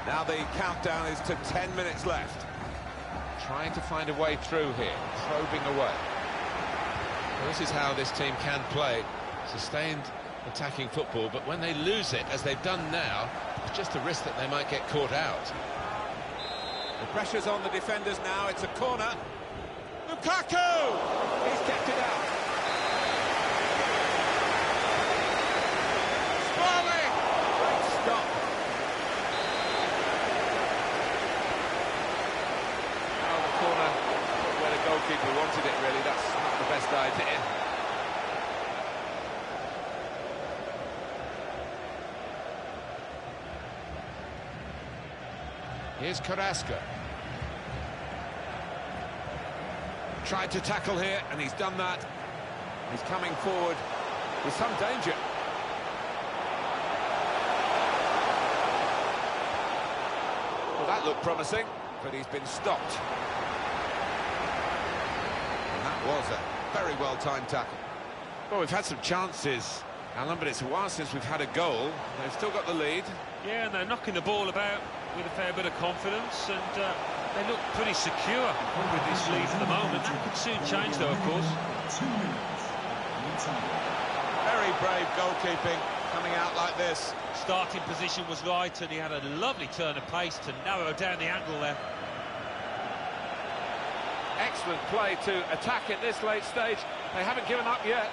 Now the countdown is to 10 minutes left. Trying to find a way through here, probing away. Well, this is how this team can play. Sustained attacking football, but when they lose it, as they've done now, it's just a risk that they might get caught out. The pressure's on the defenders now, it's a corner. Lukaku! He's kept it out. Smalling! Great stop. Now the corner, where the goalkeeper wanted it really, that's not the best idea. Here's Carrasco. Tried to tackle here, and he's done that. He's coming forward with some danger. Well, that looked promising, but he's been stopped. And that was a very well-timed tackle. Well, we've had some chances, Alan, but it's a while since we've had a goal. They've still got the lead. Yeah, and they're knocking the ball about with a fair bit of confidence, and they look pretty secure with this lead at the moment. That could soon change, though, of course. 2 minutes. Any time. Very brave goalkeeping, coming out like this. Starting position was right, and he had a lovely turn of pace to narrow down the angle there. Excellent play to attack at this late stage. They haven't given up yet.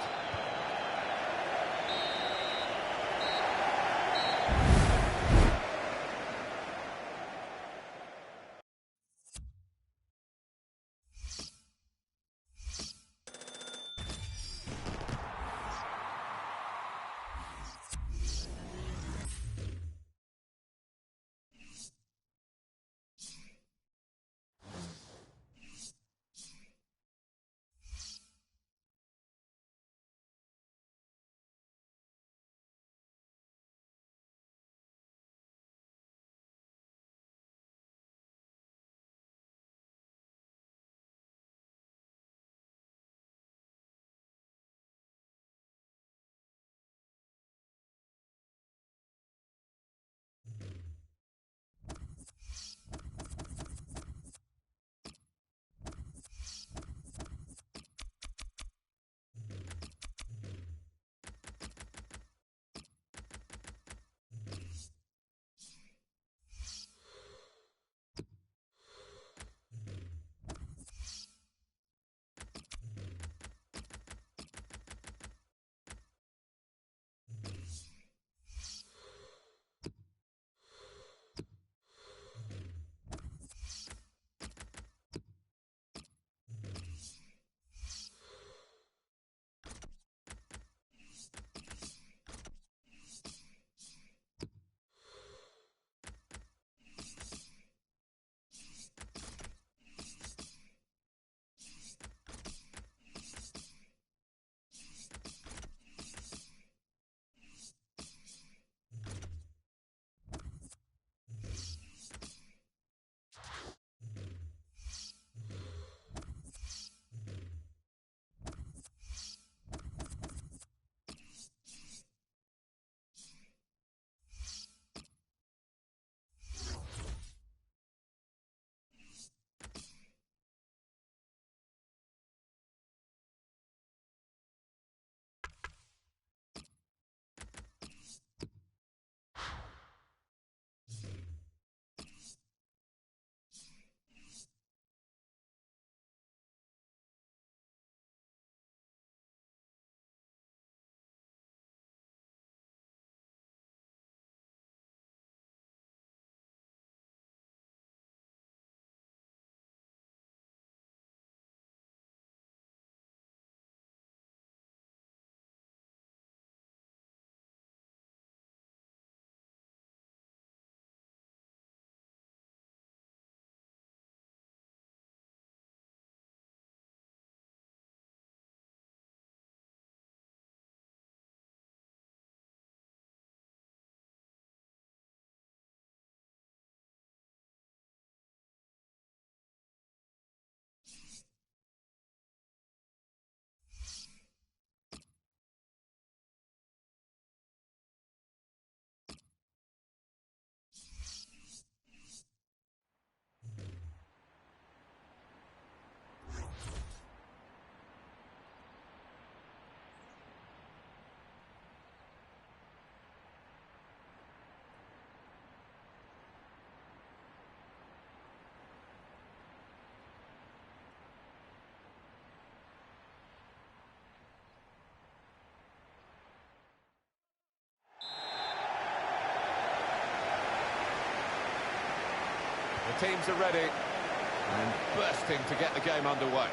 teams are ready and bursting to get the game underway.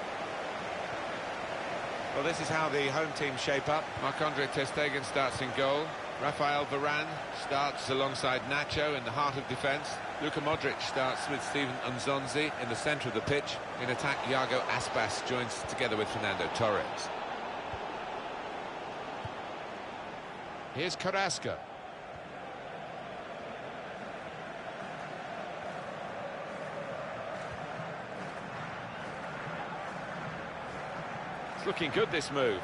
Well, this is how the home team shape up. Marc-Andre ter Stegen starts in goal. Rafael Varane starts alongside Nacho in the heart of defence. Luka Modric starts with Steven Nzonzi in the centre of the pitch. In attack, Iago Aspas joins together with Fernando Torres. Here's Carrasco. It's looking good, this move.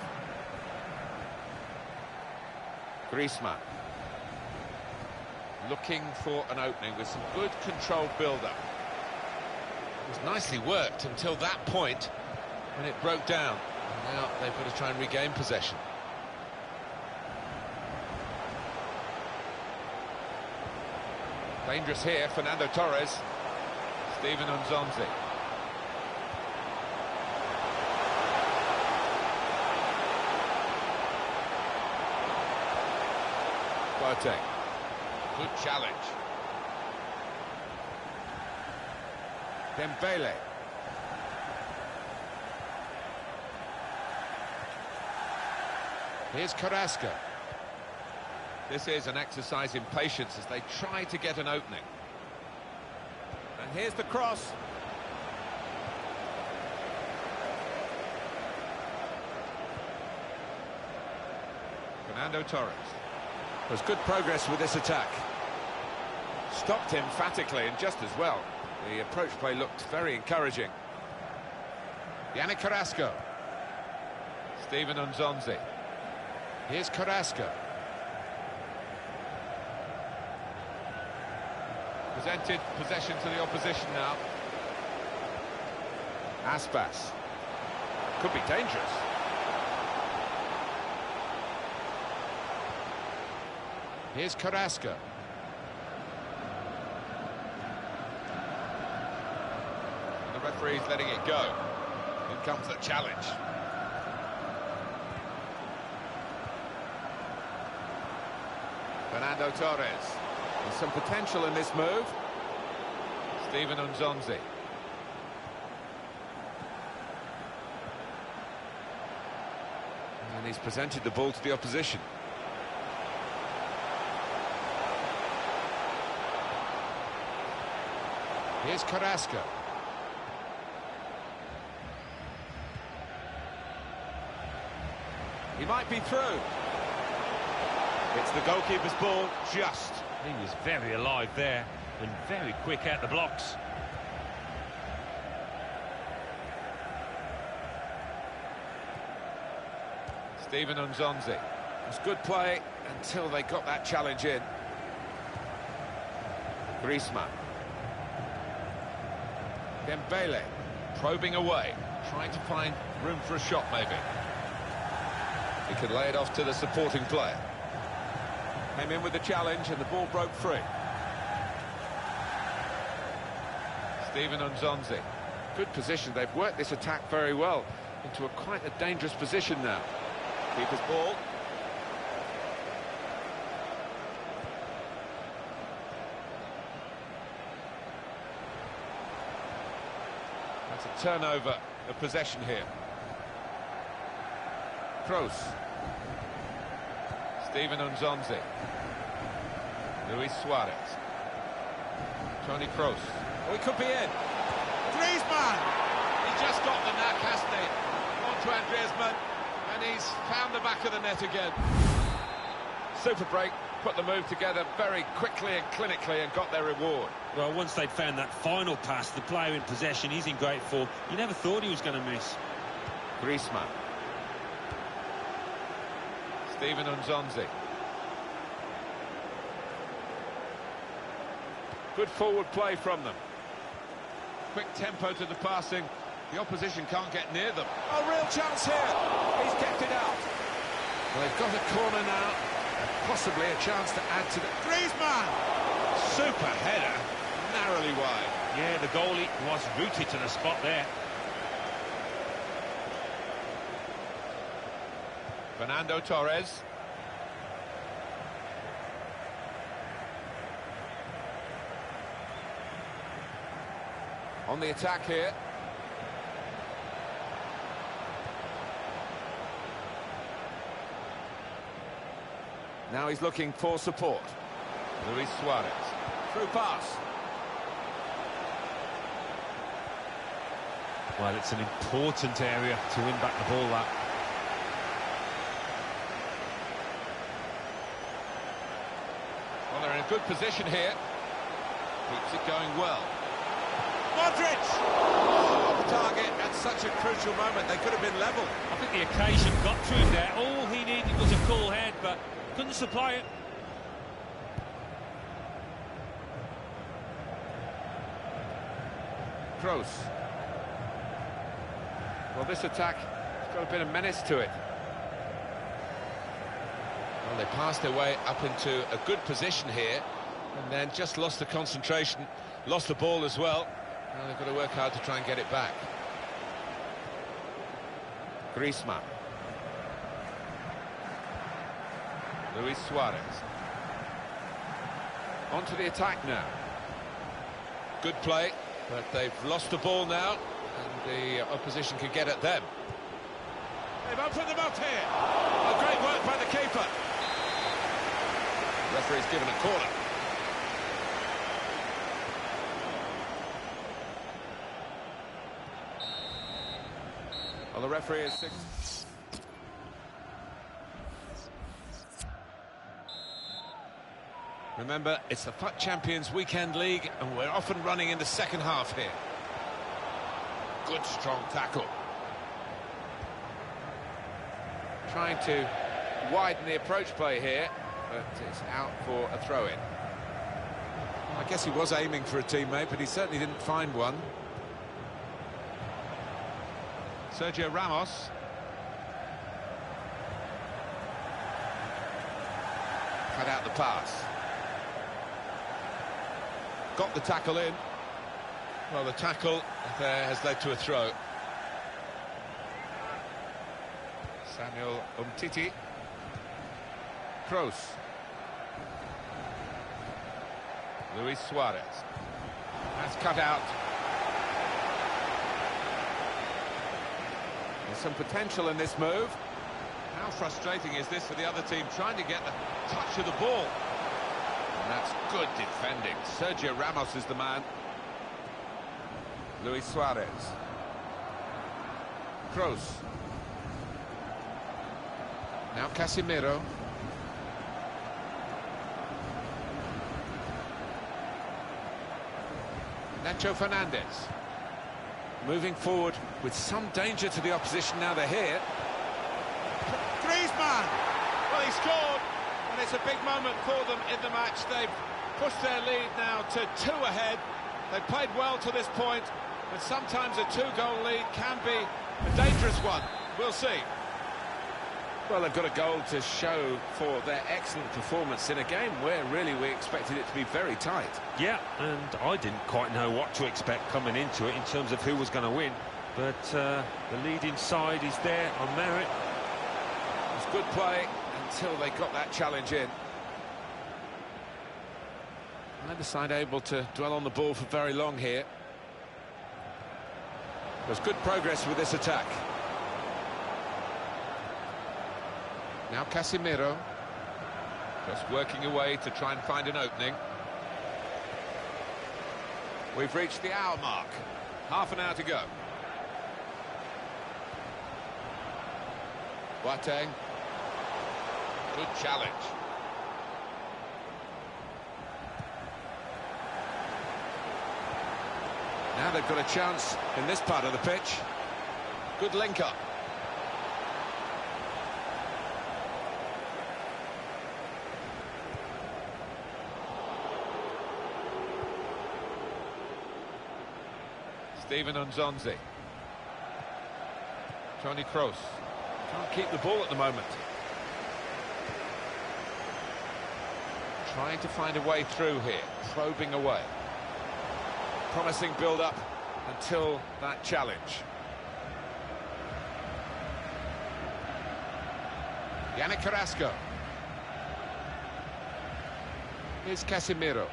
Griezmann. Looking for an opening with some good controlled build-up. It was nicely worked until that point when it broke down. And now they've got to try and regain possession. Dangerous here, Fernando Torres. Steven Nzonzi. Boateng. Good challenge. Dembele. Here's Carrasco. This is an exercise in patience as they try to get an opening. And here's the cross. Fernando Torres. There's good progress with this attack. Stopped emphatically and just as well. The approach play looked very encouraging. Yannick Carrasco. Steven Nzonzi. Here's Carrasco. Presented possession to the opposition now. Aspas. Could be dangerous. Here's Carrasco. The referee's letting it go. Here comes the challenge. Fernando Torres. There's some potential in this move. Steven Nzonzi. And he's presented the ball to the opposition. Here's Carrasco. He might be through. It's the goalkeeper's ball, just. He was very alive there and very quick at the blocks. Steven Nzonzi. It was good play until they got that challenge in. Griezmann. Dembele, probing away, trying to find room for a shot maybe. He could lay it off to the supporting player. Came in with the challenge and the ball broke free. Steven Nzonzi. Good position, they've worked this attack very well into quite a dangerous position now. Keeper's ball. That's a turnover of possession here. Kroos. Steven Nzonzi. Luis Suarez. Toni Kroos. Oh, he could be in. Griezmann! He's just got the knack, hasn't he? On to Griezmann, and he's found the back of the net again. Super break, put the move together very quickly and clinically and got their reward. Well, once they'd found that final pass, the player in possession, he's in great form. You never thought he was going to miss. Griezmann. Steven Nzonzi. Good forward play from them. Quick tempo to the passing. The opposition can't get near them. A real chance here. He's kept it out. Well, they've got a corner now. And possibly a chance to add to the... Griezmann! Super header. Narrowly wide. Yeah, the goalie was rooted to the spot there. Fernando Torres. On the attack here. Now he's looking for support. Luis Suarez. Through pass. Well, it's an important area to win back the ball, that. Well, they're in a good position here. Keeps it going well. Modric! Oh, off target at such a crucial moment. They could have been level. I think the occasion got to him there. All he needed was a cool head, but couldn't supply it. Kroos. Well, this attack has got a bit of menace to it. Well, they passed their way up into a good position here, and then just lost the concentration, lost the ball as well. Now they've got to work hard to try and get it back. Griezmann. Luis Suarez. On to the attack now. Good play, but they've lost the ball now, and the opposition can get at them. They've opened them up here. Oh, great work by the keeper. Referee's given a corner. Well, the referee is six. Remember, it's the FUT Champions Weekend League, and we're off and running in the second half here. Good, strong tackle. Trying to widen the approach play here, but it's out for a throw-in. I guess he was aiming for a teammate, but he certainly didn't find one. Sergio Ramos. Cut out the pass. Got the tackle in. Well, the tackle there has led to a throw. Samuel Umtiti. Kroos. Luis Suarez. That's cut out. There's some potential in this move. How frustrating is this for the other team, trying to get the touch of the ball? And that's good defending. Sergio Ramos is the man. Luis Suarez. Kroos. Now Casemiro. Nacho Fernandez. Moving forward with some danger to the opposition now they're here. Griezmann! Well, he scored, and it's a big moment for them in the match. They've pushed their lead now to 2 ahead. They've played well to this point, but sometimes a 2-goal lead can be a dangerous one. We'll see. Well, they've got a goal to show for their excellent performance in a game where really we expected it to be very tight. Yeah, and I didn't quite know what to expect coming into it in terms of who was going to win. But the leading side is there on merit. It was good play until they got that challenge in. Neither side able to dwell on the ball for very long here. There's good progress with this attack. Now Casemiro, just working away to try and find an opening. We've reached the hour mark. Half an hour to go. Boateng. Good challenge. Now they've got a chance in this part of the pitch. Good link-up. Steven Unzonzi. Toni Kroos. Can't keep the ball at the moment. Trying to find a way through here, probing away. Promising build-up until that challenge. Yannick Carrasco. Here's Casemiro.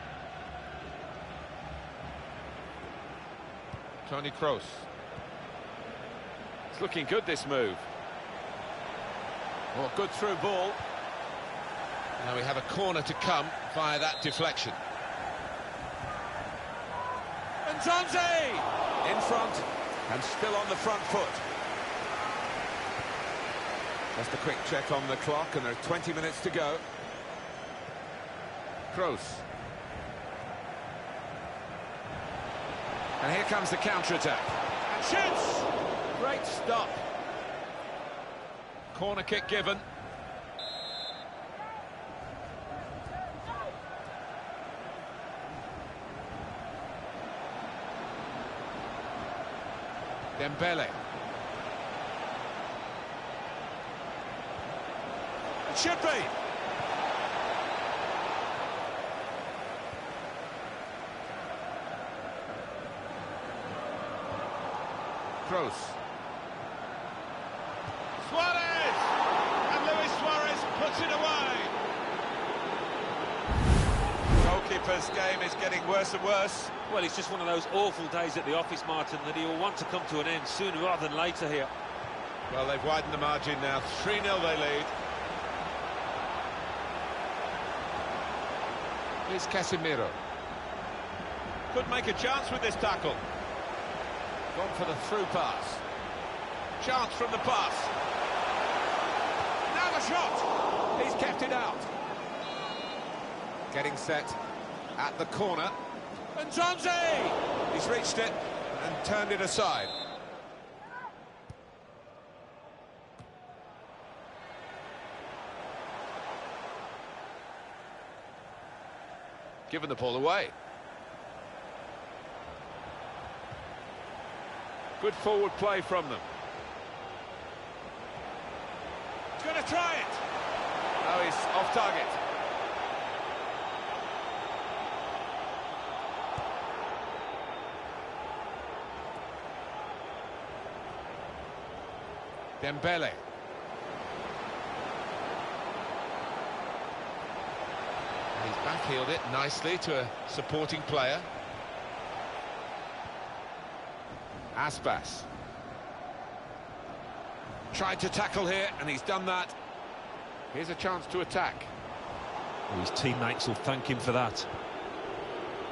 Toni Kroos. It's looking good, this move. Oh, good through ball. Now we have a corner to come via that deflection. And Zonzi! In front, and still on the front foot. Just a quick check on the clock, and there are 20 minutes to go. Kroos. And here comes the counter-attack. And shoots! Great stop. Corner kick given. Dembele. It should be. Kroos. Suarez! And Luis Suarez puts it away. Goalkeeper's game is getting worse and worse. Well, it's just one of those awful days at the office, Martin, that he will want to come to an end sooner rather than later here. Well, they've widened the margin now. 3-0 they lead. Here's Casemiro. Could make a chance with this tackle. Gone for the through pass. Chance from the pass. Now the shot. He's kept it out. Getting set at the corner. And Zonzi! He's reached it and turned it aside. Given the ball away. Good forward play from them. He's going to try it. Oh, he's off target. Dembele. He's backheeled it nicely to a supporting player. Aspas. Tried to tackle here, and he's done that. Here's a chance to attack. Well, his teammates will thank him for that.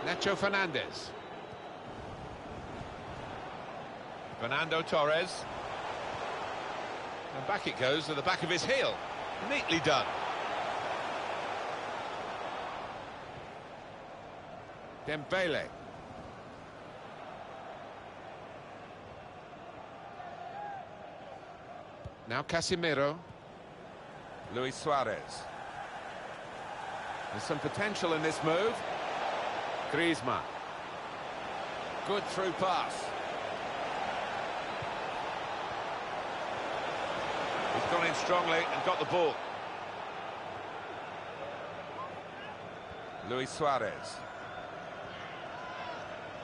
Nacho Fernandez. Fernando Torres. And back it goes to the back of his heel. Neatly done. Dembele. Now Casemiro. Luis Suarez. There's some potential in this move. Griezmann. Good through pass. He's gone in strongly and got the ball. Luis Suarez.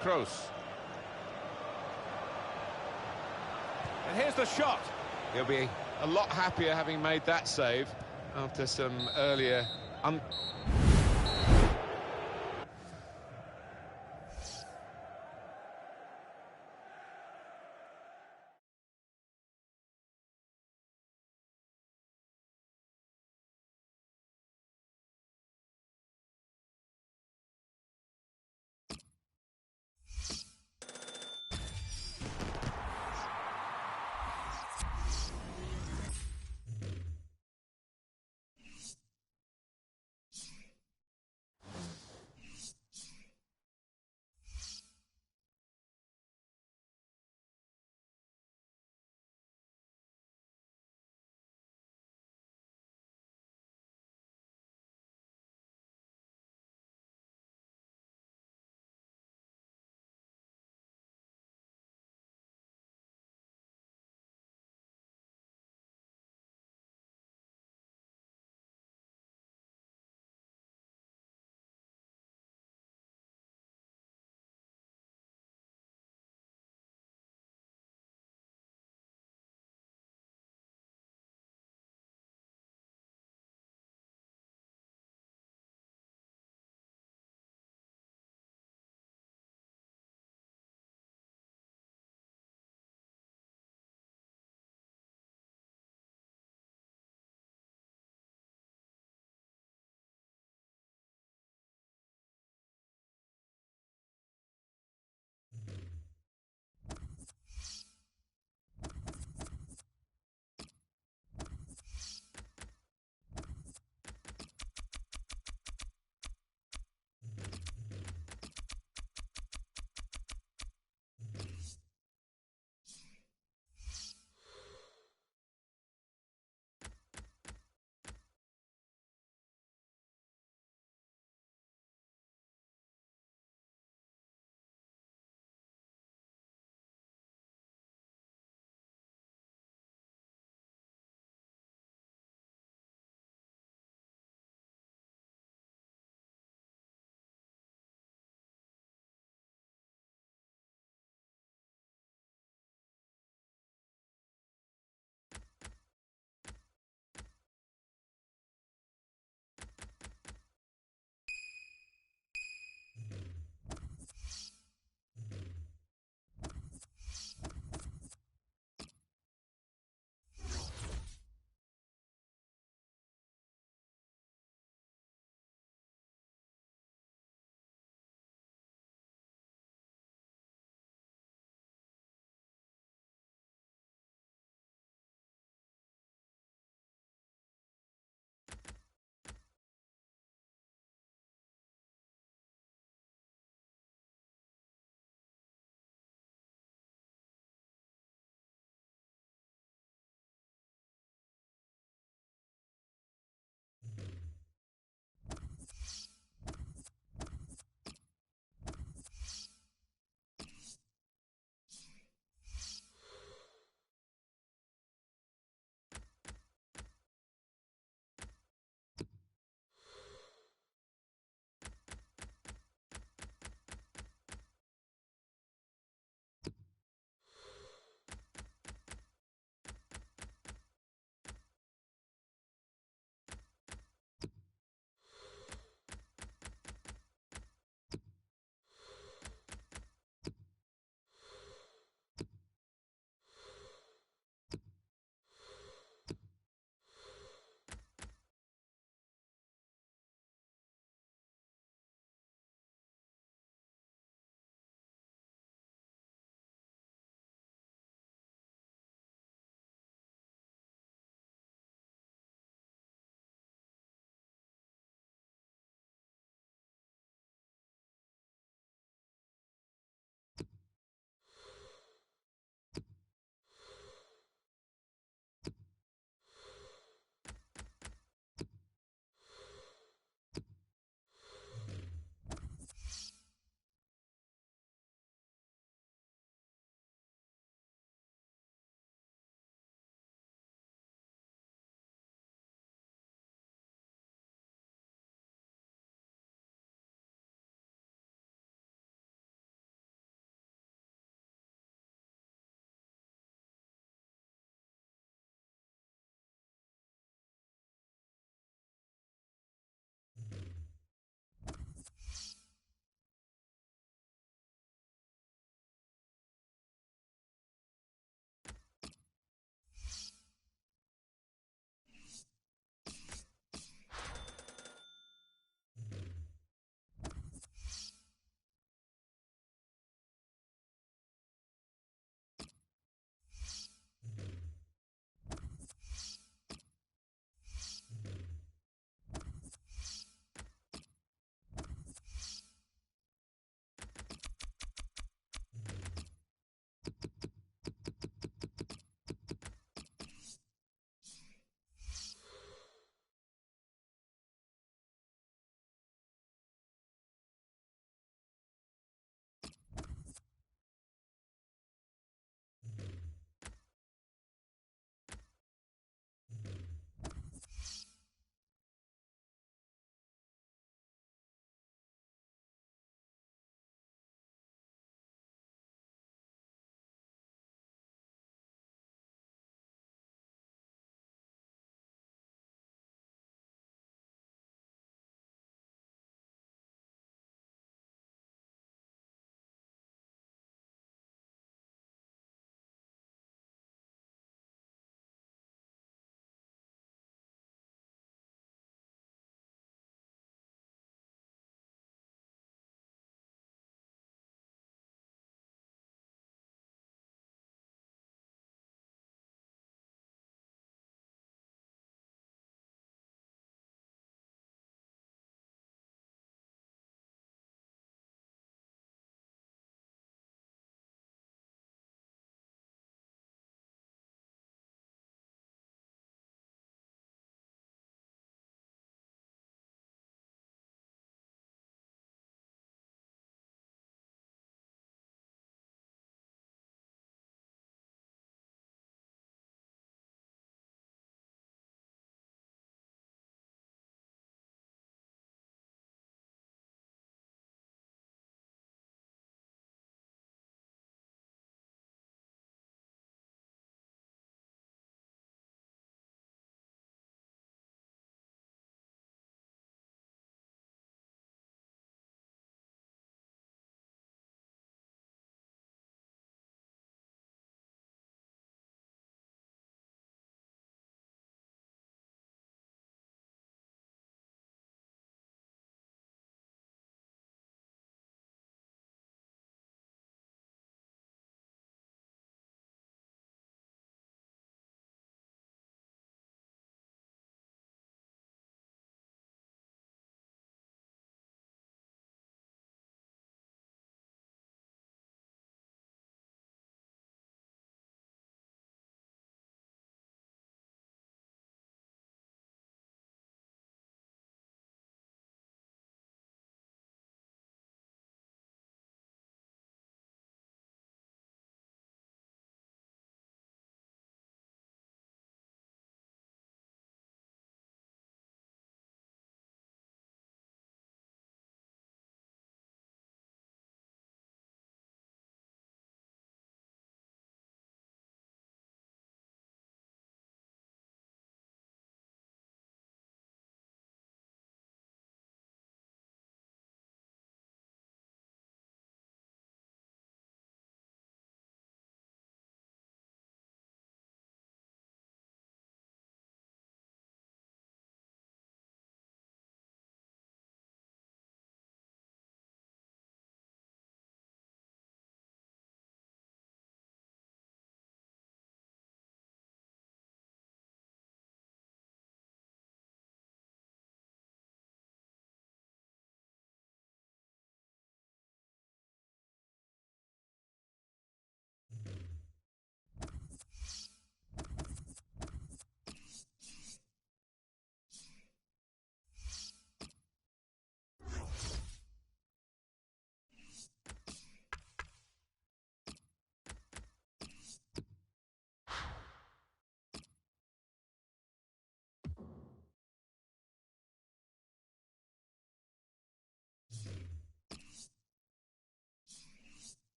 Kroos. And here's the shot. He'll be a lot happier having made that save after some earlier...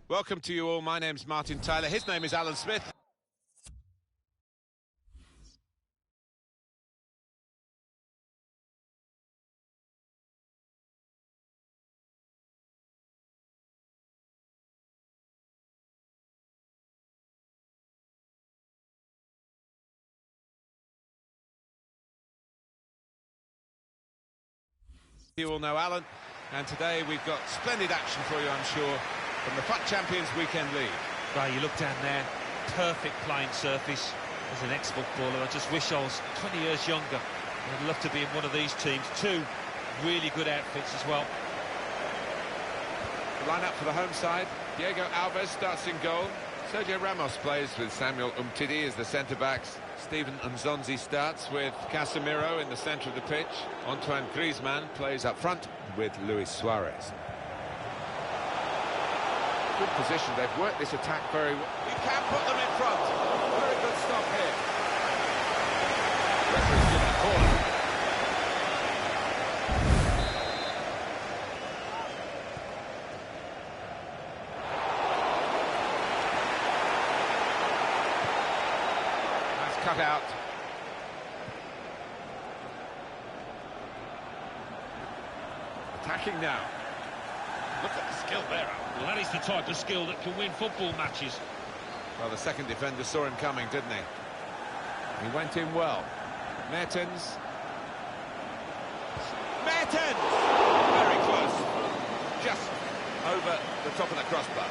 Welcome to you all. My name's Martin Tyler. His name is Alan Smith. You all know Alan, and today we've got splendid action for you, I'm sure, from the FUT Champions Weekend League. Well, you look down there, perfect playing surface. As an ex-footballer, I just wish I was 20 years younger. I'd love to be in one of these teams. Two really good outfits as well. The line-up for the home side: Diego Alves starts in goal. Sergio Ramos plays with Samuel Umtiti as the centre-backs. Steven Nzonzi starts with Casemiro in the centre of the pitch. Antoine Griezmann plays up front with Luis Suarez. Good position, they've worked this attack very well. You can put them in front. Very good stop here. Referee's given a corner. That's cut out. Attacking now. Look at the skill there. Well, that is the type of skill that can win football matches. Well, the second defender saw him coming, didn't he? He went in well. Mertens. Mertens! Very close. Just over the top of the crossbar.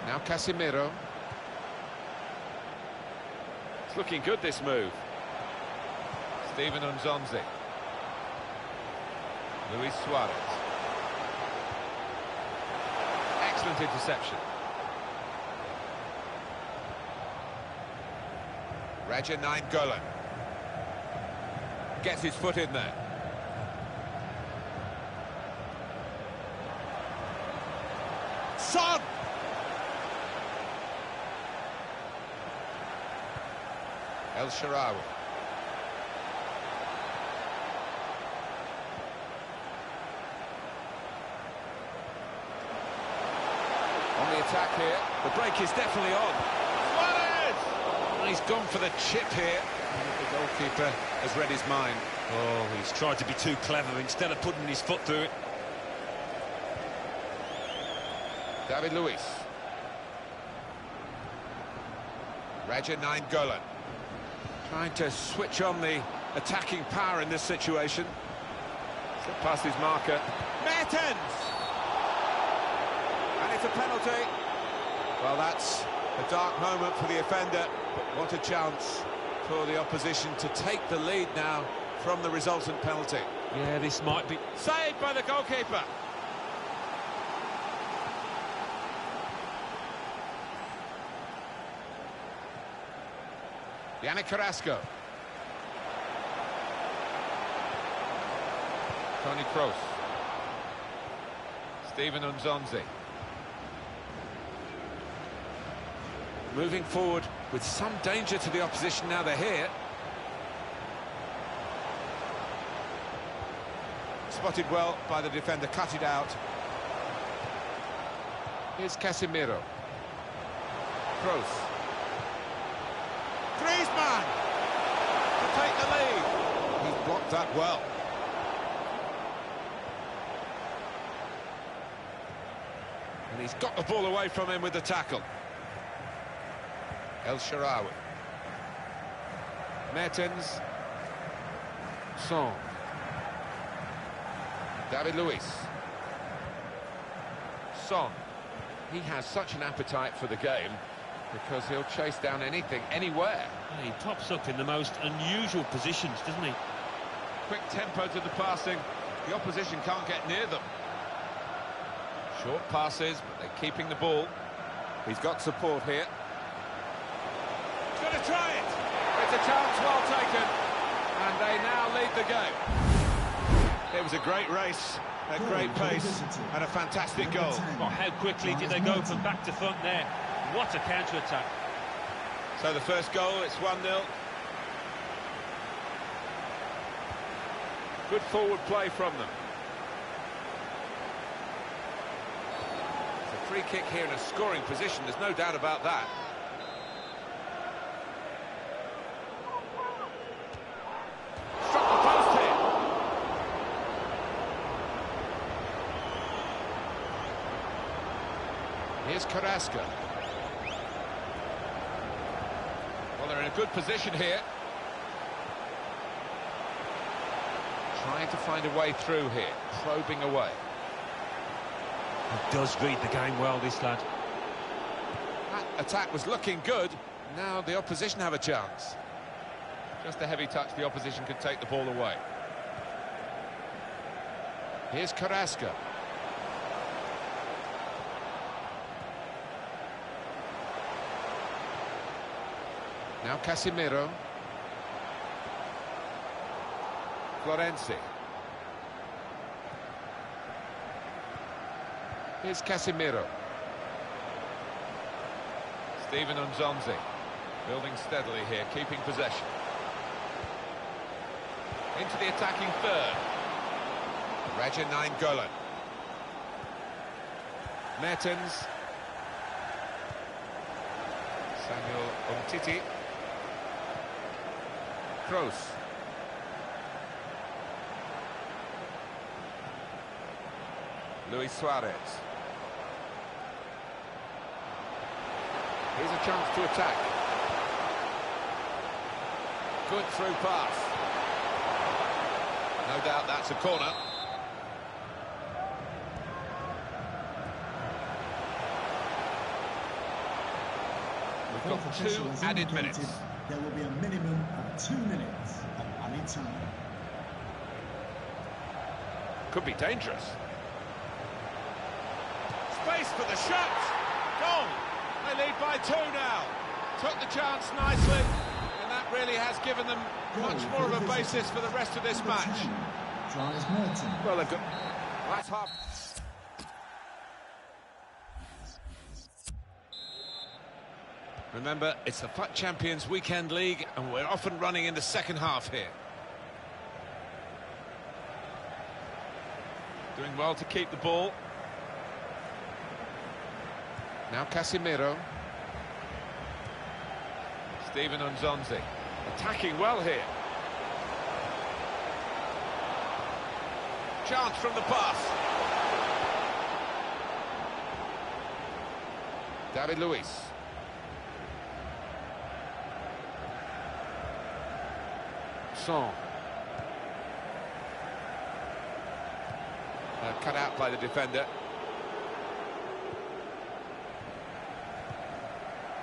Now Casemiro. It's looking good, this move. Steven Nzonzi. Luis Suarez. Excellent interception. Raja Nainggolan. Gets his foot in there. Son! El Shaarawy. On the attack here. The break is definitely on. Suarez! And he's gone for the chip here. The goalkeeper has read his mind. Oh, he's tried to be too clever instead of putting his foot through it. David Luiz. Raja Nainggolan. Trying to switch on the attacking power in this situation. Slip past his marker. Mertens! And it's a penalty. Well, that's a dark moment for the offender, but what a chance for the opposition to take the lead now from the resultant penalty. Yeah, this might be... Saved by the goalkeeper. Yannick Carrasco. Toni Kroos. Steven Nzonzi. Moving forward with some danger to the opposition now they're here. Spotted well by the defender, cut it out. Here's Casemiro. Kroos. Griezmann to take the lead. He's blocked that well. And he's got the ball away from him with the tackle. El Shaarawy. Mertens. Son. David Luiz. Son. He has such an appetite for the game, because he'll chase down anything, anywhere. He pops up in the most unusual positions, doesn't he? Quick tempo to the passing. The opposition can't get near them. Short passes, but they're keeping the ball. He's got support here. He's going to try it. It's a chance well taken. And they now lead the game. It was a great race, a great pace, and a fantastic goal. Well, how quickly did they go from back to front there? What a counter-attack. So the first goal, it's 1-0. Good forward play from them. It's a free kick here in a scoring position, there's no doubt about that. Struck the post here. Here's Carrasco. Well, they're in a good position here. Trying to find a way through here, probing away. He does read the game well, this lad. That attack was looking good. Now the opposition have a chance. Just a heavy touch, the opposition could take the ball away. Here's Carrasco. Now Casemiro. Florenzi. Here's Casemiro. Steven Nzonzi. Building steadily here, keeping possession. Into the attacking third. Raja Nainggolan. Mertens. Samuel Umtiti. Kroos. Luis Suarez. Here's a chance to attack. Good through pass. No doubt that's a corner. We've got 2 added minutes. There will be a minimum of 2 minutes of added time. Could be dangerous. Space for the shot. Goal. They lead by 2 now. Took the chance nicely, and that really has given them much more of a basis for the rest of this match. Dries Mertens. Well, they've got... That's half. Remember, it's the FUT Champions Weekend League, and we're off and running in the second half here. Doing well to keep the ball. Now Casemiro. Steven Nzonzi. Attacking well here. Chance from the pass. David Luiz. Son. Cut out by the defender.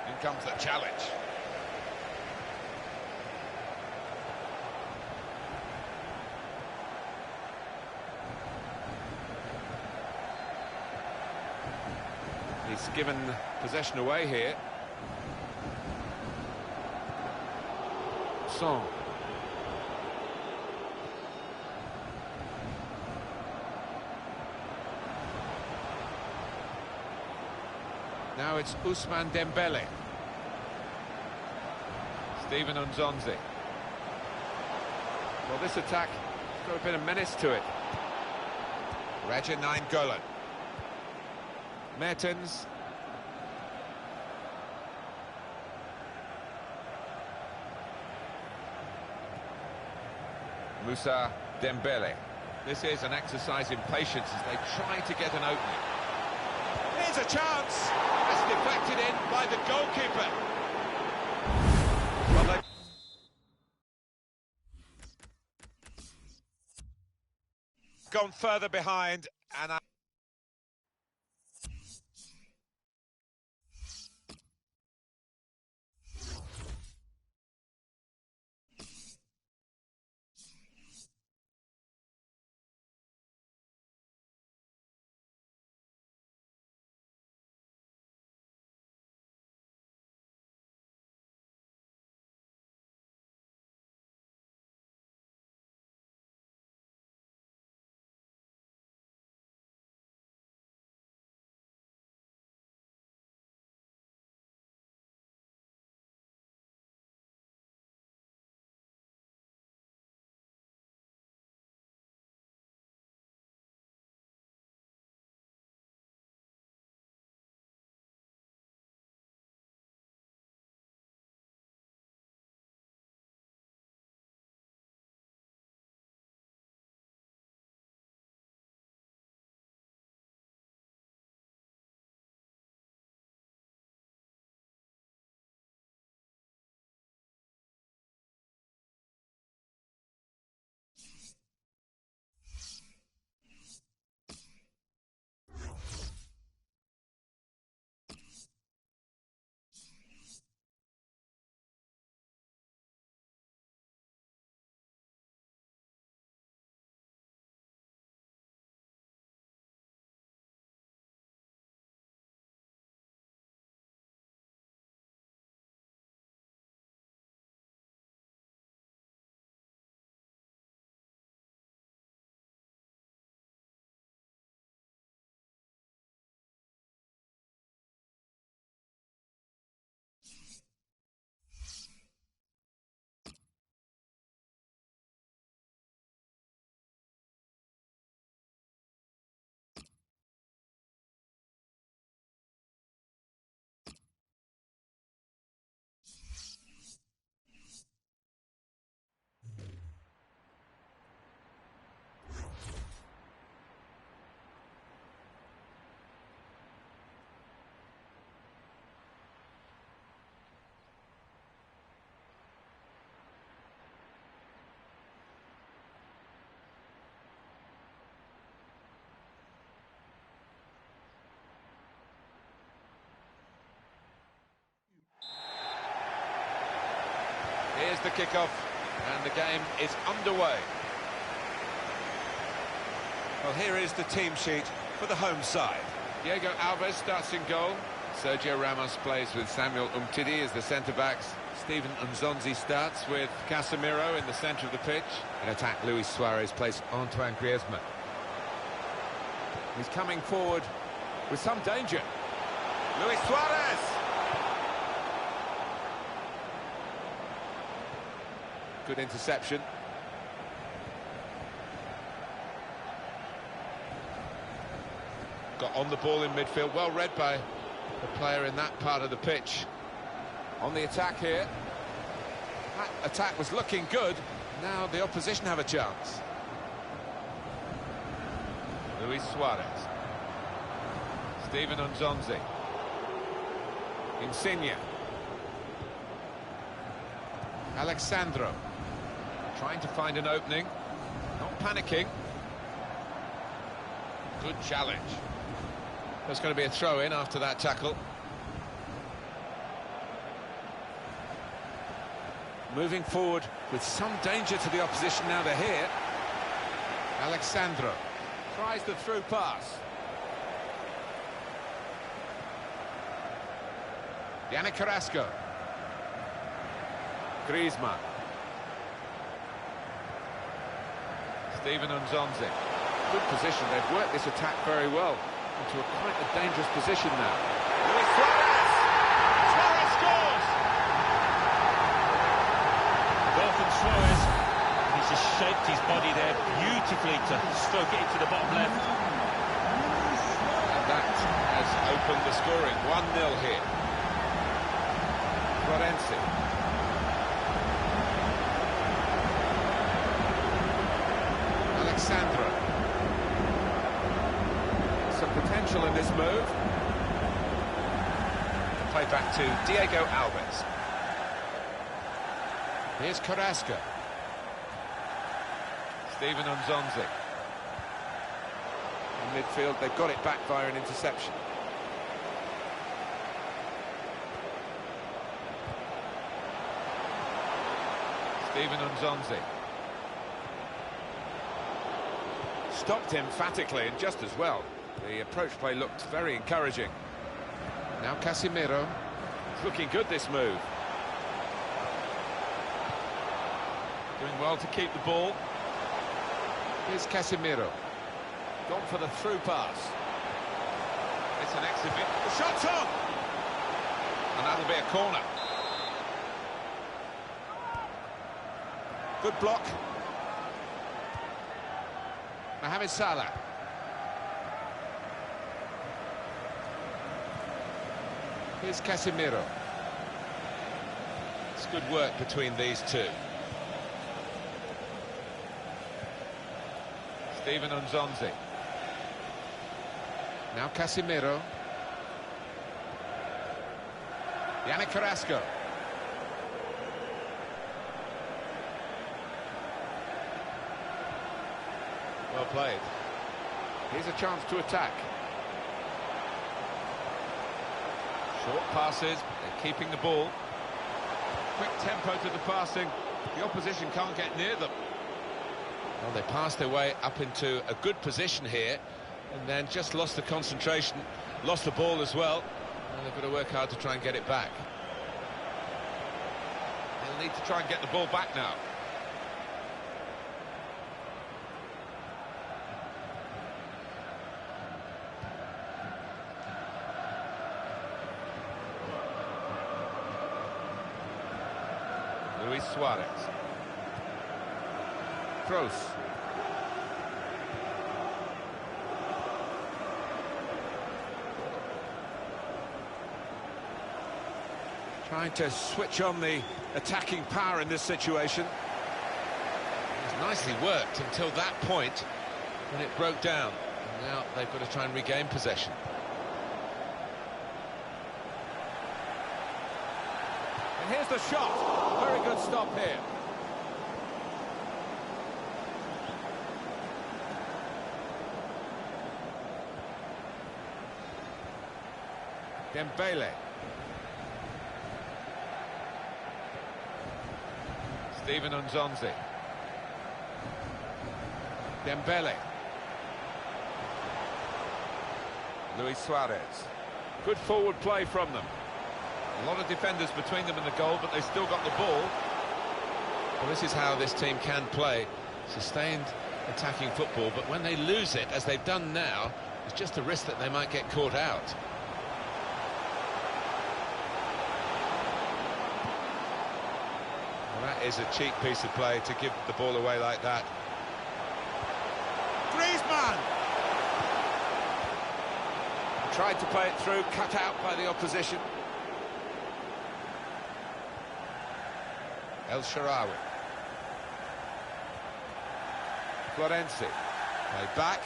In comes the challenge. He's given possession away here. Son. Now it's Ousmane Dembele. Steven Nzonzi. Well, this attack has got a bit of menace to it. Raja Nainggolan. Mertens. Moussa Dembele. This is an exercise in patience as they try to get an opening. Here's a chance. That's deflected in by the goalkeeper. Well, they've gone further behind, and Here's the kickoff, and the game is underway. Well, here is the team sheet for the home side. Diego Alves starts in goal. Sergio Ramos plays with Samuel Umtiti as the centre-backs. Steven Nzonzi starts with Casemiro in the centre of the pitch. In attack, Luis Suarez plays Antoine Griezmann. He's coming forward with some danger. Luis Suarez! Good interception. Got on the ball in midfield, well read by the player in that part of the pitch. On the attack here. That attack was looking good. Now the opposition have a chance. Luis Suarez. Steven Nzonzi. Insigne. Alexandro. Trying to find an opening. Not panicking. Good challenge. There's going to be a throw-in after that tackle. Moving forward with some danger to the opposition now they're here. Alexandro tries the through pass. Yannick Carrasco. Griezmann. Steven Nzonzi. Good position. They've worked this attack very well into quite a dangerous position now. Luis Suarez! Suarez scores! Goal from Suarez. He's just shaped his body there beautifully to stroke it into the bottom left. And that has opened the scoring. 1-0 here. Florenzi. Alexandro. Some potential in this move. Play back to Diego Alves. Here's Carrasco. Steven Nzonzi. In midfield, they've got it back via an interception. Steven Nzonzi. Stopped emphatically and just as well. The approach play looked very encouraging. Now Casemiro. It's looking good, this move. Doing well to keep the ball. Here's Casemiro. Gone for the through pass. It's an exhibit. The shot's on! And that'll be a corner. Good block. Mohamed Salah. Here's Casemiro. It's good work between these two. Steven Nzonzi. Now Casemiro. Yannick Carrasco. Well played. Here's a chance to attack. Short passes, they're keeping the ball. Quick tempo to the passing. The opposition can't get near them. Well, they passed their way up into a good position here and then just lost the concentration, lost the ball as well, and they've got to work hard to try and get it back. They'll need to try and get the ball back now. Luis Suarez. Kroos. Trying to switch on the attacking power in this situation. It was nicely worked until that point when it broke down. And now they've got to try and regain possession. And here's the shot. Very good stop here. Dembele. Steven Nzonzi. Dembele. Luis Suarez. Good forward play from them. A lot of defenders between them and the goal, but they've still got the ball. Well, this is how this team can play. Sustained attacking football, but when they lose it, as they've done now, it's just a risk that they might get caught out. Well, that is a cheap piece of play to give the ball away like that. Griezmann! Tried to play it through, cut out by the opposition. El Shaarawy. Florenzi. Play back.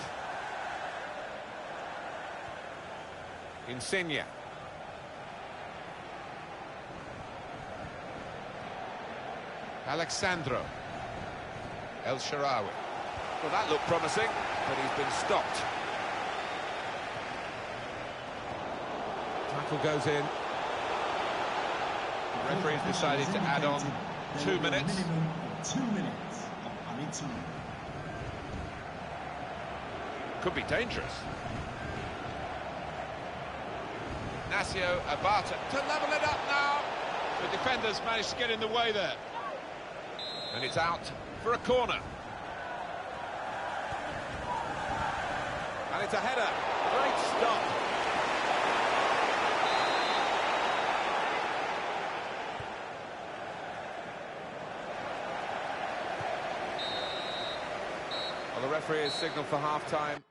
Insigne. Alexandro. El Shaarawy. Well, that looked promising, but he's been stopped. Tackle goes in. The referee has decided to add on 2 minutes. 2 minutes of added time. Could be dangerous. Nacio Abata to level it up now. The defenders managed to get in the way there. And it's out for a corner. And it's a header. Great stop. Well, the referee has signalled for half-time.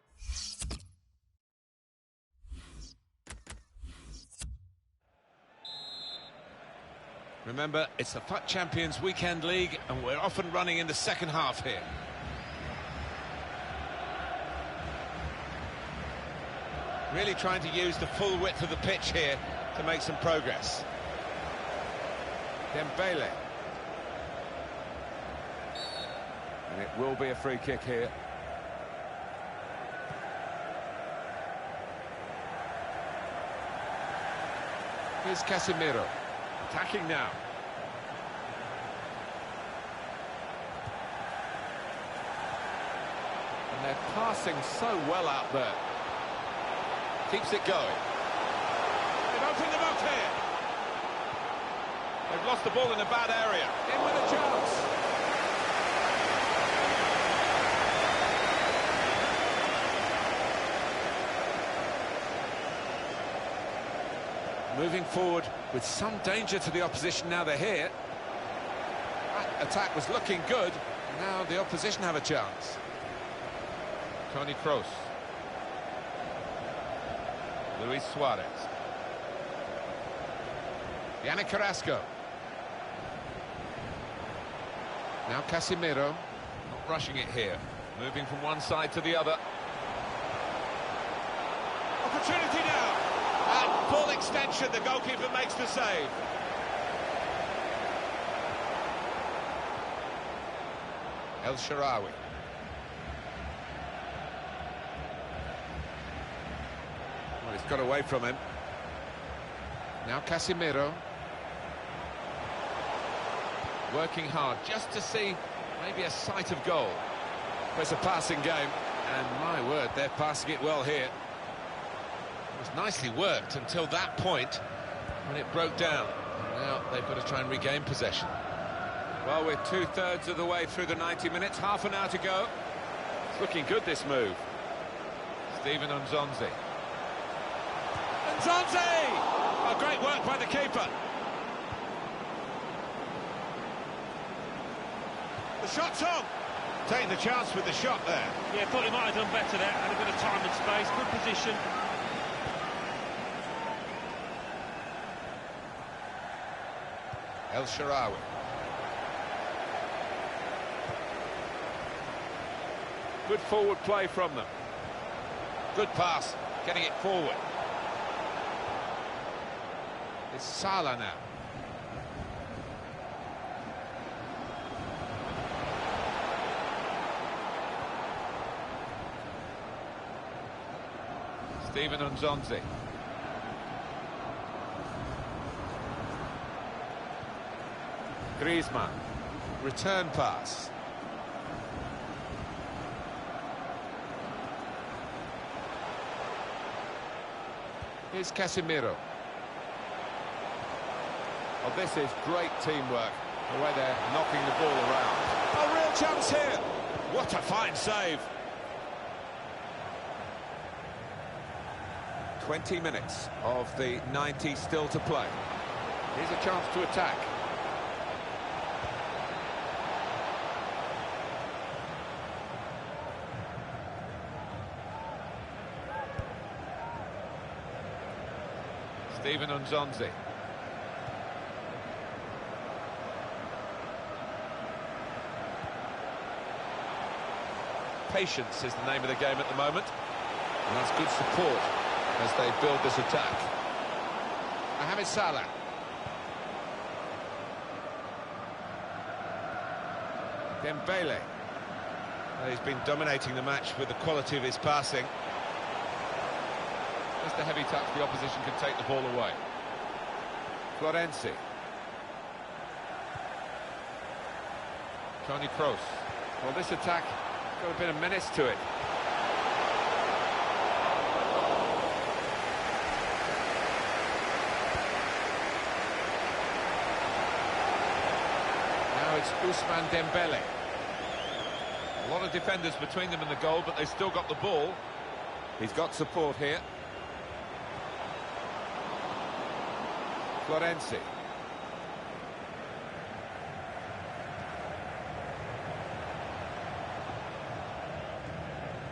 Remember, it's the FUT Champions Weekend League, and we're off and running in the second half here. Really trying to use the full width of the pitch here to make some progress. Dembele. And it will be a free kick here. Here's Casemiro. Attacking now. And they're passing so well out there. Keeps it going. They've opened them up here. They've lost the ball in a bad area. In with a chance. Moving forward with some danger to the opposition now they're here. That attack was looking good. Now the opposition have a chance. Toni Kroos. Luis Suarez. Yannick Carrasco. Now Casemiro. Not rushing it here. Moving from one side to the other. Opportunity now. At full extension, the goalkeeper makes the save. El Shaarawy. Well, he's got away from him. Now Casemiro. Working hard just to see maybe a sight of goal. But it's a passing game, and my word, they're passing it well here. It was nicely worked until that point when it broke down. And now they've got to try and regain possession. Well, we're 2/3 of the way through the 90 minutes, half an hour to go. It's looking good, this move. Steven Nzonzi. Nzonzi! Oh, great work by the keeper. The shot's on. Taking the chance with the shot there. Yeah, thought he might have done better there. Had a bit of time and space, good position. El Shaarawy. Good forward play from them. Good pass, getting it forward. It's Salah now. Steven Nzonzi. Griezmann. return pass. Here's Casemiro. Well, this is great teamwork, the way they're knocking the ball around. A real chance here. What a fine save. 20 minutes of the 90 still to play. Here's a chance to attack. Steven Nzonzi. Patience is the name of the game at the moment. And that's good support as they build this attack. Mohamed Salah. Dembele. Well, he's been dominating the match with the quality of his passing. Just a heavy touch, the opposition can take the ball away. Florenzi. Toni Kroos. Well, this attack got a bit of menace to it. Now it's Ousmane Dembele. A lot of defenders between them and the goal, but they've still got the ball. He's got support here. Florenzi.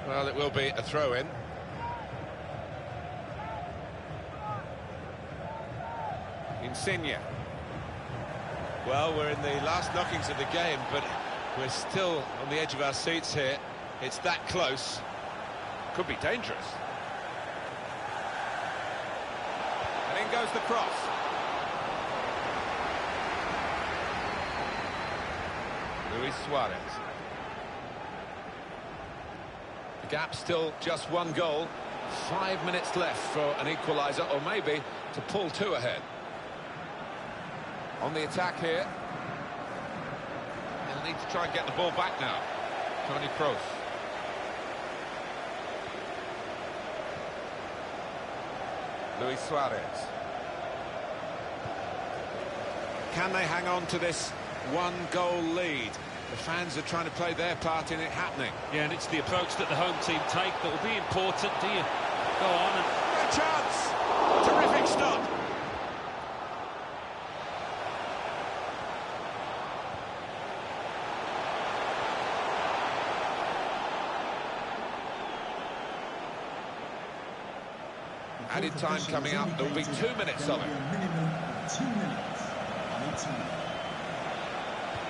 Well, it will be a throw-in. Insigne. Well, we're in the last knockings of the game, but we're still on the edge of our seats here. It's that close. Could be dangerous. And in goes the cross. Luis Suarez. The gap still just one goal. 5 minutes left for an equaliser, or maybe to pull two ahead. On the attack here. They'll need to try and get the ball back now. Toni Kroos. Luis Suarez. Can they hang on to this one-goal lead? The fans are trying to play their part in it happening. Yeah, and it's the approach that the home team take that will be important. Do you go on and... A chance! Terrific stop! Added time coming up. There will be 2 minutes of it. Minimum of 2 minutes on each side.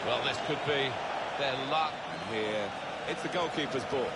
Well, this could be their luck. And here, it's the goalkeeper's ball.